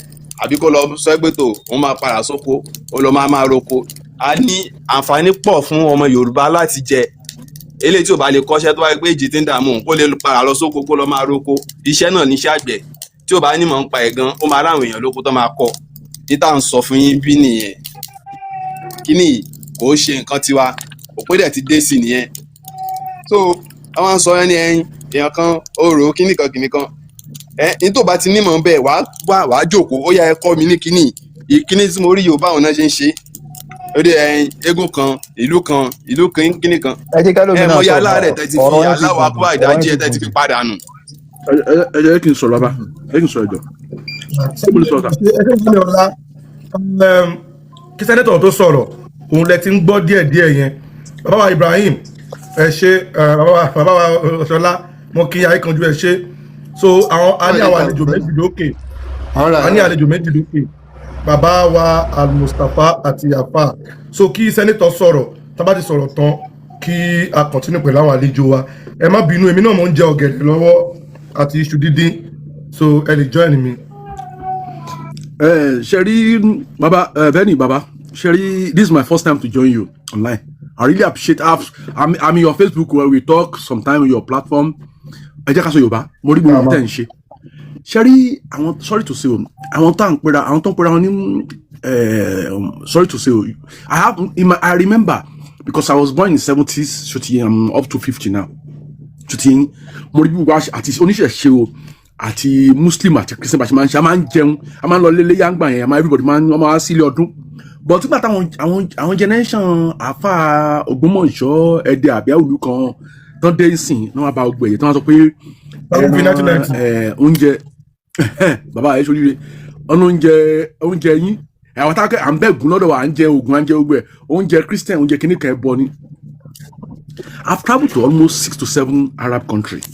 S12: àbí kó lọ sọ pé tó òun máa padà sóko ó lọ máa roko a ní àǹfààní pọ̀ fún ọmọ Yorùbá láti jẹ eléyìí tí ò bá lè kọ́ṣẹ́ tó bá pé èjì tí ń dààmú kó lè padà lọ sóko kó lọ máa roko iṣẹ́ náà níṣẹ́ àgbẹ̀ tí ò bá ní mọ̀ ń pa ẹ̀ gan ó máa ráwọn èèyàn lóko tó máa kọ́ títà ń sọ fún yín bí nìyẹn kíní kò ṣe nǹkan tiwa òpin dẹ̀ ti dé sí nìyẹn so àwọn sọ ẹni èèyàn kan orò kíní kan ní tó bá ti nímọ̀ bẹ́ẹ̀ wàá jókòó ó yá ẹ kọ́ mi ní kíní tí mo rí Yorùbá àwọn náà ṣe ń ṣe ó dé eégún kan ìlú kíní kan ẹ mọ yálà rẹ̀ tẹ́ ti fi aláwọ̀ akọ́bà ìdájí ẹ tẹ́ ti fi padà nù.
S15: ẹ jẹ́ kí n sọ̀rọ̀ bá ẹ kí n sọ̀rọ̀ jọ mo lè sọ̀rọ̀
S5: kí sẹ́nẹ́tọ̀ tó sọ̀rọ̀ òun lẹ ti ń gbọ́ díẹ̀díẹ̀ yẹn bàbá wa Ibrahim ẹ ṣe bàbá wa Ṣọlá mo kí ayé kanjú ẹ ṣe so a ní àwọn àlejò méjì lókè bàbá wa Al-Mustapha àti Afa so kí sẹ́nẹ́tọ̀ sọ̀rọ̀ tá bá ti sọ̀rọ̀ tán kí a kọ̀tínú pẹ̀lú àwọn àlejò wa ẹ má bínú èmi náà mo ń jẹ ọ̀gẹ̀dẹ̀ lọ́wọ́ àti iṣu dídín so ẹ lè join mi.
S15: Sherry Baba Benny Baba Sherry, this is my first time to join you online. I really appreciate. I'm in your Facebook where we talk sometime on your platform. Ẹ jẹ́ ká sọ Yorùbá. Mo rí gbogbo tẹ́ ń ṣe. Sherry, sorry to say, àwọn tó ń pera wọn ní sorry to say, I remember because I was born in the 70s. So I'm up to 50 now. So mo rí gbogbo àti oníṣẹ̀ṣe o. Àti Muslim àti Christian bá ṣe máa ń ṣe a máa ń jẹun a máa ń lọ lélé yàgbà yẹn everybody máa ń wá sílé ọdún but nígbà táwọn àwọn generation Àfà Ògbómọ̀ṣọ́ Ẹdẹ àbí àwùlú kan tán dé ìsìn náà wá bá ọgbẹ yẹn tán wá sọ pé oúnjẹ bàbá ẹ ṣoríire ọ̀nà oúnjẹ yín àwọn táwọn à ń bẹ̀gùn lọ́dọ̀ wa à ń jẹ oògùn à ń jẹ ogbẹ oúnjẹ Christian oúnjẹ kìnnìkan ẹbọ ni. I've traveled to almost 6 to 7 Arab countries.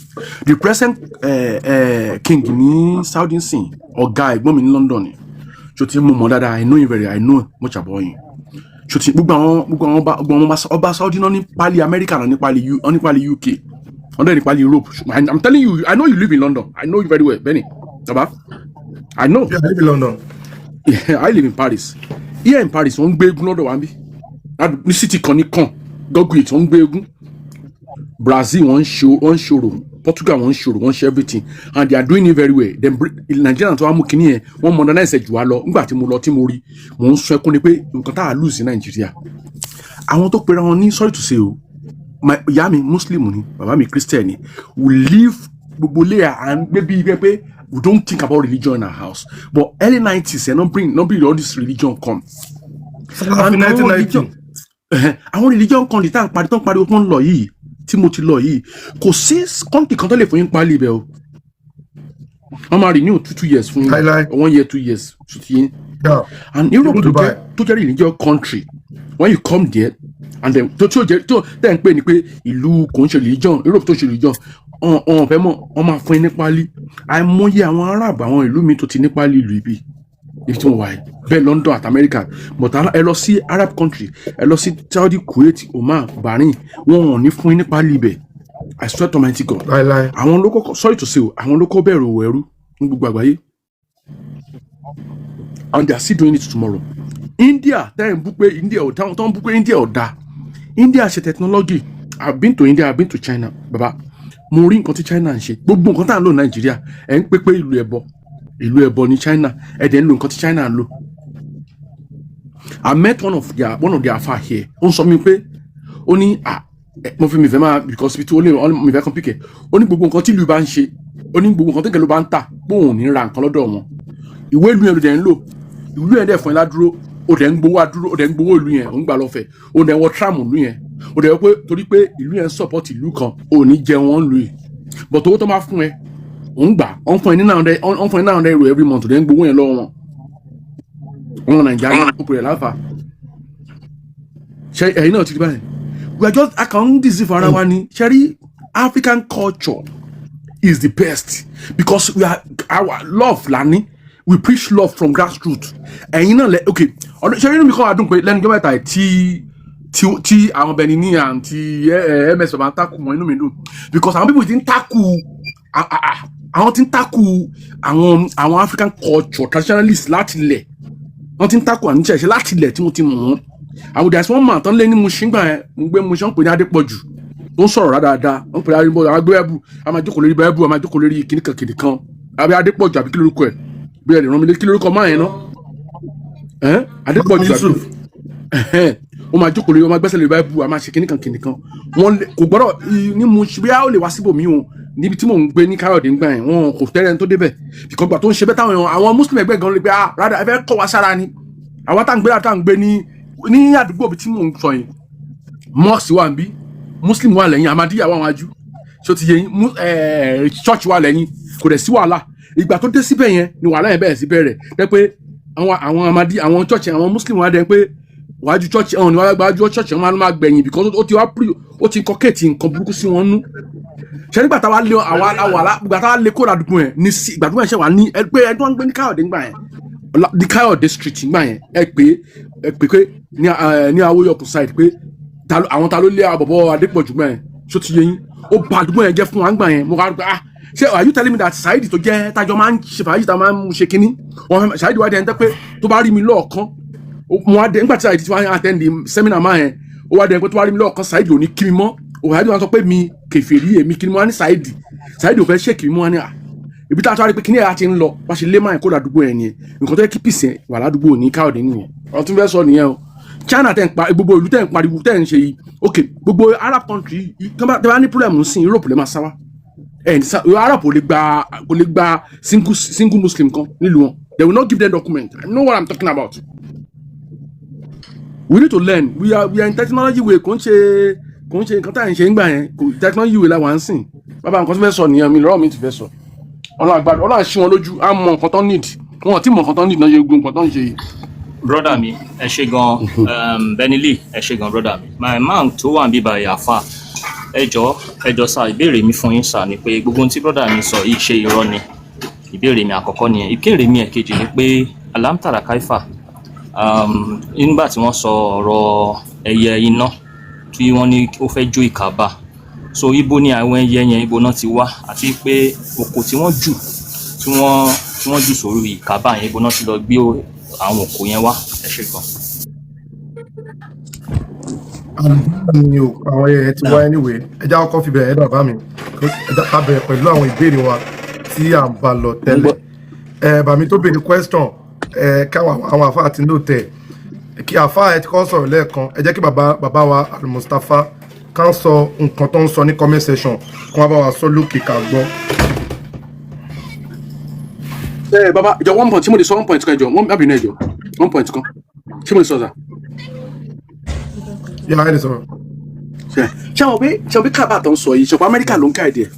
S15: The present king in Saudi scene or guy, mom in London. So I know him I know much about him. ṣòtì gbogbo àwọn ọba Saudi náà ní pálí Amẹ́ríkà náà ní pálí UK wọ́n dẹ̀ ní pálí Europe. I'm telling you, I know you live in London. I know you very well, Benny. Baba, I know.
S5: Yeah, I live in London.
S15: Yeah, I live in Paris. Here in Paris, wọ́n gbé egun lọ́dọ̀ wa bí. Ní city kan ní kan, Dogwit wọ́n gbé egun. Brazil wọ́n ṣòro, Portugal wọ́n ṣòro, wọ́n ṣe everything, and they are doing it very well. Then Nigeria tó wá mú kinní yẹn, wọ́n modernize jù wá lọ. Nígbà tí mo lọ tí mo rí, mò ń sọ ẹkún ni pé nǹkan tá a lose ní Nigeria. Àwọn tó pera wọn ní sorry to say o, ìyá mi Muslim ni, bàbá mi Christian ni, we live gbogbo layer and maybe we don't think about religion in our house. But early 90s, not bring all this religion come. And 1990. Àwọn religion kan lè tán pariwo pọ́n lọ yìí tí mo ti lọ yìí kò sí country kan tó lè fún yín pálí ibẹ̀ o. Wọ́n máa renew 2 years fún yín, 1 year 2 years ṣùtì yín. And Europe tó jẹ́ religion country, when you come there and then tó tẹ̀ ń pè ní pé ìlú kò ń ṣe religion, Europe tó ṣe religion, ọ̀n fẹ́ mọ̀ wọ́n máa fún yín ní pálí. Àìmọye àwọn Arab àwọn ìlú mi tó ti ní pálí ìlú ibi tí mo wà yìí bẹ́ẹ̀ London àti America, but ẹ lọ sí Arab country, ẹ lọ sí Saudi, Kuwait, Oman, Bahrain, wọn ò ní fún yín ní pálí ibẹ̀. I swear to Almighty God. Àwọn ló kọ́kọ́, sorry to say o, àwọn ló kọ́ bẹ̀rù òwò ẹrú ní gbogbo àgbáyé, and they are still doing it tomorrow. India tẹ́ ń bú pé India ọ̀dà. India ṣe technology. I've been to India, I've been to China, baba. Mo rí nǹkan tí China ń ṣe. Gbogbo nǹkan tá à ń lò Nàìjíríà ẹ̀ ń pé ìlú ẹbọ ní China, ẹ̀ dẹ̀ ń lo nǹkan tí China ń lò. I met one of their afa here. Ó ń sọ mi pé ó ní mo fi mi fẹ́ máa because bí tí ó lè mi fẹ́ kàn píkẹ́. Ó ní gbogbo nǹkan tí ìlú bá ń ṣe, ó ní gbogbo nǹkan tí ìlú bá ń tà pé òun ò ní ra nǹkan lọ́dọ̀ wọn. Ìwé ìlú yẹn ló dẹ̀ ń lò, ìlú yẹn dẹ̀ fún ẹ ládúró, ó dẹ̀ ń gbowó ìlú yẹn, ó ń gbà lọ́fẹ̀ẹ́, ó dẹ̀ wọ tram ìlú yẹn, ó dẹ̀ wọ pé torí pé ìlú yẹn support ìlú kan, ò ní jẹ wọn lù yìí. But owó tó máa fún ẹ, ò ń gbà, ó ń fún ẹ ní náà euro every month, ó dẹ̀ ń gbowó yẹn lọ́wọ́ wọn. Wọn Nàìjíríà ó pè é láfa. Ṣé ẹ̀yin náà ti rí báyìí? We are just deceive ara wa ni. Ṣé African culture is the best because we are our love lani. We preach love from grassroots. Ẹ̀yin náà okay. Ṣé inú mi kọ́ adùn pé lẹ́nu jọ́ mẹ́ta tí àwọn Benin àti MS bàbá ń takù mọ́ inú mi dùn because àwọn people ti ń takù àwọn ti ń takù àwọn African culture traditionalists láti ilẹ̀. Wọ́n ti ń takù àníṣe láti ilẹ̀ tí mo ti mọ̀ wọ́n. Àwọn òdì àìsàn wọn mà tán lé ní Mushin gbà yẹn, mo gbé Mushin pè ní Adépọ̀jù tó ń sọ̀rọ̀ dáadáa, wọ́n pè ní Adépọ̀jù, àwọn agbé ẹ̀bù, a máa jókòó lórí bẹ́ẹ̀bù, a máa jókòó lórí kìnìkan àbí Adépọ̀jù àbí kí lórúkọ ẹ̀ bí ẹ̀ lè rán mi lé kí lórúkọ máa yẹn ná Adépọ̀jù àbí ó máa jókòó lórí, ó máa gbẹ́sẹ̀ lórí bẹ́ẹ̀bù, a máa ṣe kìnìkan wọn kò gbọ́dọ̀ ní Mushin bí a ó lè wá síbòmí o níbi tí mò ń gbé ní Káyọ̀dé ń gbà yẹn wọn kò tẹ́rẹ̀ tó débẹ̀ bìkọ́ gbà tó ń ṣe bẹ́ẹ̀ táwọn àwọn Muslim ẹgbẹ́ gan lè gbé rádà ẹ fẹ́ kọ́ wa sára ni àwọn tá à ń gbé ní àdúgbò bí tí mò ń sọ yìí mosque wà níbí, Muslim wà lẹ́yìn, Ahmadiyya wà wájú, ṣó ti yẹ yín church wà lẹ́yìn, kò dẹ̀ sí wàhálà. Ìgbà tó dé síbẹ̀ yẹn ni wàhálà yẹn bẹ̀rẹ̀ sí bẹ̀rẹ̀ dẹ́ pé àwọn Ahmadiyya àwọn church àwọn Muslim wà dẹ́ pé wájú church ọ̀hún ni wájú church wọn máa gbẹ̀yìn because ó ti kọ́kẹ́ẹ̀tì nǹkan burúkú sí wọn nú. Ṣé nígbà táwa lé kó ládùúgbò yẹn ní ìgbà tó yẹn ṣe wà ní pé ẹni tó ń gbé ní Káyọ̀dé ńgbà yẹn the Káyọ̀dé street ńgbà yẹn ẹ pé ní Awoyọ̀kùn side pé àwọn ta ló lé àbọ̀bọ̀ Adépọ̀jù gbà yẹn ṣó ti yẹ yín ó ba àdúgbò yẹn jẹ́ fún wa ńgbà yẹn mo kà ṣé are you telling me that Saheed tó jẹ́ tájọ máa ń ṣe fàájì tá máa ń ṣe kínní Saheed wá dé ẹni tẹ́ pé tó bá rí mi lọ́ọ̀kan mo wá dé nígbà tí Saheed ti wá attend seminar máa yẹn ó wá dé ẹni pé tó bá rí mi lọ́ọ̀kan Saheed ò ní kí mi mọ́ Saheed wá sọ pé mi kèfèrí èmi kí ni mo wá ní Saheed ò fẹ́ ṣe kí mi mọ́ wá ní ibi tá a tó wá rí pé kíní ẹ̀ ti ń lọ wá ṣe lé máa kó ládùúgbò yẹn nìyẹn nǹkan tó yẹ kí pìsì wà ládùúgbò ní Káyọ̀dé nìyẹn ọ̀rọ̀ tó fẹ́ sọ nìyẹn o China tẹ̀ ń pa gbogbo ìlú tẹ̀ ń pariwo tẹ̀ ń ṣe yìí ok gbogbo Arab country tẹ̀ bá ní problem sí Europe lè máa sá wá Arab kò lè gba single Muslim kan nílùú wọn they will not give them document I know what I'm talking about. We need to learn we are in technology way kò ń ṣe nǹkan tá à ń ṣe ń gbà yẹn technology way la wà ń sìn bàbá nǹkan tó fẹ́ sọ nìyẹn mi lọ́rọ̀ mi ti fẹ́ sọ ọlọ́run àṣì wọn lójú á mọ nǹkan tó need wọn ti mọ nǹkan tó need náà yẹ gbogbo nǹkan tó ń ṣe yìí.
S3: Brother mi ẹ ṣé gan Benny ẹ ṣé gan brother mi my man tó wà níbí báyìí àfà ẹjọ sá ìbéèrè mi fún yín sá ni pé gbogbo ohun tí brother mi sọ yìí ṣe irọ́ ni ìbéèrè mi àkọ́kọ́ nìyẹn ìbéèrè mi ẹ̀kejì ni pé alamtara kaifa nígbà tí wọ́n sọ ọ̀rọ̀ ẹyẹ iná tí wọ́n ní ó fẹ́ jó ìkàbà so ibo ni àwọn ẹyẹ yẹn ibo náà ti wá àti pé òkò tí wọ́n jù tí wọ́n jù sórí ìkàbà yẹn ibo náà ti lọ gbé àwọn òkò yẹn wá ẹ ṣe gan.
S5: ni o àwọn ẹyẹ ti wá anyway ẹja ọkọ fi bẹ̀rẹ̀ ẹ̀dọ̀ bá mi ẹja ká bẹ̀rẹ̀ pẹ̀lú àwọn ìbéèrè wa tí à ń bá lọ tẹ́lẹ̀ bàmí tó béèrè question káwọn àwọn àfa àti ní òtẹ̀ kí àfa ẹ ti kọ́ sọ̀rọ̀ lẹ́ẹ̀kan ẹ jẹ́ kí bàbá wa Al-Mustapha kàn sọ nǹkan tó ń sọ ní comment section kí wọ́n bá wa sọ lókè ká gbọ́.
S15: Baba ìjọ 1 point tí mo lè sọ 1 point kan ìjọ wọ́n bínú ẹ̀jọ̀ 1 point kan tí mo lè sọ sà.
S5: yàrá ẹ̀ lè sọ̀rọ̀.
S15: ṣé àwọn bí kábà tó ń sọ yìí ṣọ̀pọ̀ Amẹ́ríkà ló ń ká ìdí ẹ̀.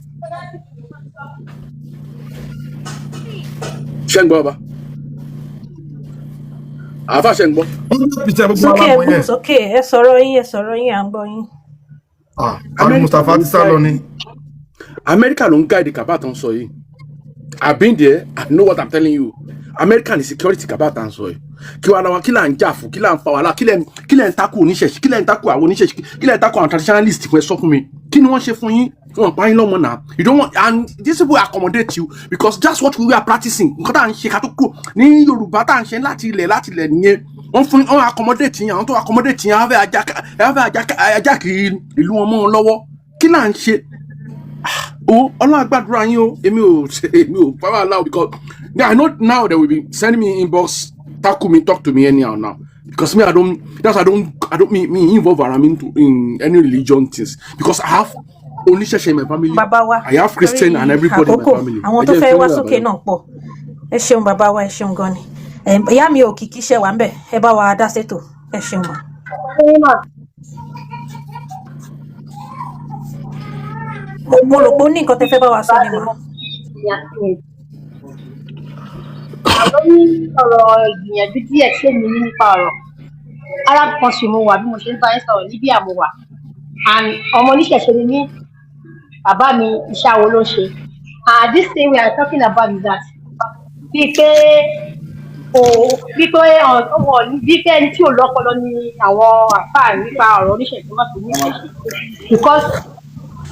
S15: ṣé ń gbọ́ bàbá àáfà ṣe ń gbọ́.
S18: sókè ẹ sọ̀rọ̀ yín à ń gbọ́ yín.
S5: Al-Mustapha ti sá lọ ni.
S15: Amẹ́ríkà ló ń ká ìdí kábà tó ń sọ yìí. I've been there. I know what I'm telling you. American security kabata ń sọ yìí. Kí wàá làwọn kí là ń jà fún kí là ń fa wàhálà kí lẹ̀ ń takò oníṣẹ̀ṣì kí lẹ̀ ń takò àwọn oníṣẹ̀ṣì kí lẹ̀ ń takò àwọn traditionalist fún ẹ sọ fún mi. Kí ni wọ́n ṣe fún yín? Wọ́n pa yín lọ́mọ náà. You don't want and these people accommodate you because that's what we are practicing. Nǹkan tá à ń ṣe ká tó kù ní Yorùbá tá à ń ṣe láti ilẹ̀ nìyẹn. Wọ́n accommodate yín àwọn tó accommodate yín àwọn fẹ́ ajá kiri ìlú wọn mọ́ wọn lọ́wọ́. Kí là ń ṣe? Ọlọ́run àgbàdúrà yín o èmi ò power allow because I know now they will be sending me inbox tackle me talk to me anyhow now because me I don't me involve around in any religion things because I have only church in my family.
S18: Bàbá wa
S15: I have Christian and everybody in my family.
S18: Àwọn tó fẹ́ wá sókè náà pọ̀ ẹ ṣeun bàbá wa ẹ ṣeun gan ni ìyá mi ò kìkì ṣe wà ń bẹ̀ ẹ bá wa dá sétò ẹ ṣeun ma. mo rò pé ó ní nǹkan tẹ́ fẹ́ bá wa sọ ni mà.
S11: lórí ọ̀rọ̀ ìgbìyànjú díẹ̀ ṣé mi ní nípa ọ̀rọ̀ Arab country mo wà bí mo ṣe ń bá yín sọ̀rọ̀ Libya mo wà and ọmọ oníṣẹ̀ṣe ni mí bàbá mi iṣẹ́ awo ló ń ṣe and this thing we are talking about is that bíi pé ẹni tí ò lọ́pọlọ ni àwọn àfáà nípa ọ̀rọ̀ oníṣẹ̀ṣe wọ́n fi níṣẹ̀ṣe because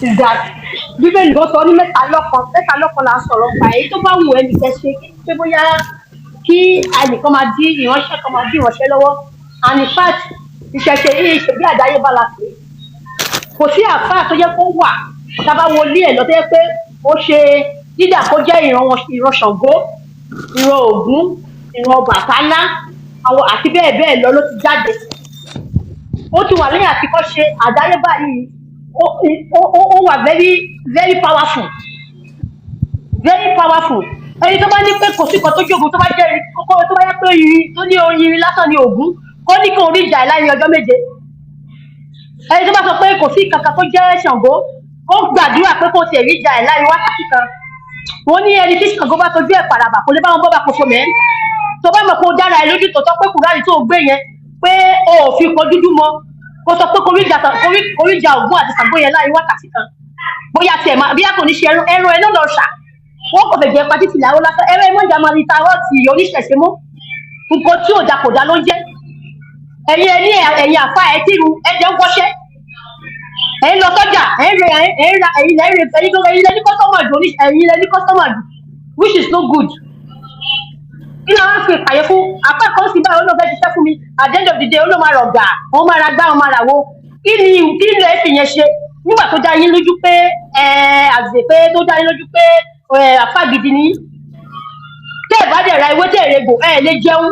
S11: is that bíbélì ló sọ ní mẹ́ta lọ́kan la sọ̀rọ̀ pa èyí tó bá wù ẹnì kẹ́ ṣe pé bóyá kí ẹnìkan máa dí ìránṣẹ́ kan máa dí ìránṣẹ́ lọ́wọ́ and in fact ìṣẹ̀ṣe yìí ṣe bí àdáyébá la pè kò sí àfáà tó jẹ́ kó wà tábà wọlé ẹ̀ lọ tó yẹ pé ó ṣe dídà kó jẹ́ ìran Ṣàngó ìran Ògún ìran Ọbàtálá àwọn àti bẹ́ẹ̀ bẹ́ẹ̀ lọ ló ti jáde ó ti wà lẹ́yìn àfikọ́ṣe àdáyébá yìí ó wà very very powerful ẹni tó bá ní pé kò sí kan tó jogun tó bá jẹ́ kókó tó bá yẹ pé irin tó ní irin lásán ní Ògún kó ní kí orí ìjà ẹ̀ láàrin ọjọ́ méje ẹni tó bá sọ pé kò sí kankan tó jẹ́ Ṣàngó ó gbàdúrà pé kò tiẹ̀ rí ìjà ẹ̀ láàrin wákàtí kan wọ́n ní ẹni tí Ṣàngó bá tojú ẹ̀ pàràbà kò lè bá wọn bọ́ bá kóso mẹ́ tó bá mọ̀ pé ó dára ẹ̀ lójú tó tọ́ pé Kùránì tó gbé yẹn pé o ò fi kọ dúdú mọ́ kó sọ pé koríjà Ògún àti Ṣàngó yẹn láàrin wákàtí kan bóyá tiẹ̀ máa bí a kò ní ṣe ẹran ẹ náà lọ ṣà wọ́n kò fẹ́ jẹ́ pàtí tìlà ó lásán ẹran ẹ mọ́jà máa ní tarọ́ ti oníṣẹ̀ṣe mọ́ nǹkan tí ò dàpọ̀dà ló ń jẹ́ ẹ̀yin àfa ẹ̀ tí ẹ̀jẹ̀ ń wọ́ṣẹ́ ẹ̀yin lọ sọ́jà ẹ̀yin lẹ́ni kọ́sọ́mà jù which is no good kí ló ń fi ìpàyẹ fún apá kan sí báyìí olóògbé ti ṣiṣẹ́ fún mi at the end of the day olóòmà rọ̀ gbà wọ́n máa ra gbá wọn máa rà wo kí ni ilé ẹ̀ fi yẹn ṣe nígbà tó dá yín lójú pé tó dá yín lójú pé àfa gidi ni tẹ́ ẹ̀ bá dẹ̀ ra ewé tẹ́ ẹ̀ regbò ẹ̀ lè jẹun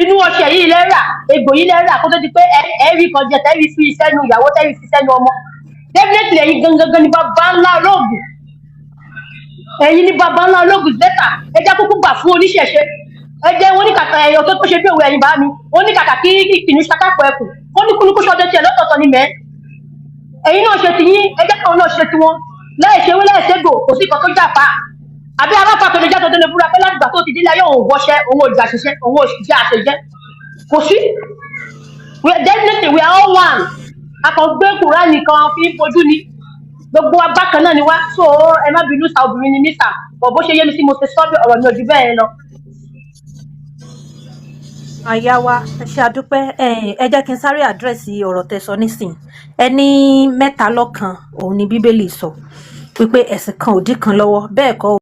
S11: inú ọṣẹ yìí lẹ́rà egbò yìí lẹ́rà kó tó di pé ẹ̀rí kan jẹ tẹ́rí fi sẹ́nu ìyàwó tẹ́rí fi sẹ́nu ọmọ definitely ẹ̀yin gangan ni bàbá ńlá olóògùn ẹ̀yin ní bàbá ńlá ológun bẹ́tà ẹ jẹ́ kúkú gbà fún oníṣẹ̀ṣe ẹ jẹ́ wọn ní kàkà ẹ̀yọ́ tó ṣe bí òwe ẹ̀yin bá mi wọn ní kàkà kí kìnnìún ṣakápọ̀ ẹkùn wọn ní kúlùkù ṣọdẹ tiẹ̀ lọ́tọ̀ọ̀tọ̀ ni mẹ́ ẹ̀yin náà ṣe ti yín ẹ jẹ́ káwọn náà ṣe ti wọn láì ṣe wí láì ṣègbò kò sí kan tó jà pa àbí aráfà tó lè já tó lè búra pé láti gbà tó ti délé ayé òun wọṣẹ òun òjà ṣiṣẹ́ òun òṣìṣẹ́ àṣejẹ kò sí definitely we are all one akọgbé Kùránì kan fi ń fojú ni gbogbo abákan náà ni wá so ẹ má bínú sa obìnrin ni mí sà bọ̀ bó ṣe yé mi sí mo ṣe sọ bí ọ̀rọ̀ mi ò ju bẹ́ẹ̀ lọ.
S18: àyà wa ẹ ṣe àdúpẹ́ ẹ jẹ́ kí n sáré àdírẹ́sì ọ̀rọ̀ tẹ́ sọ nísìnyí ẹ ní mẹ́ta lọ́kan òun ni bíbélì sọ wípé ẹ̀sìn kan ò dí kan lọ́wọ́ bẹ́ẹ̀ kọ́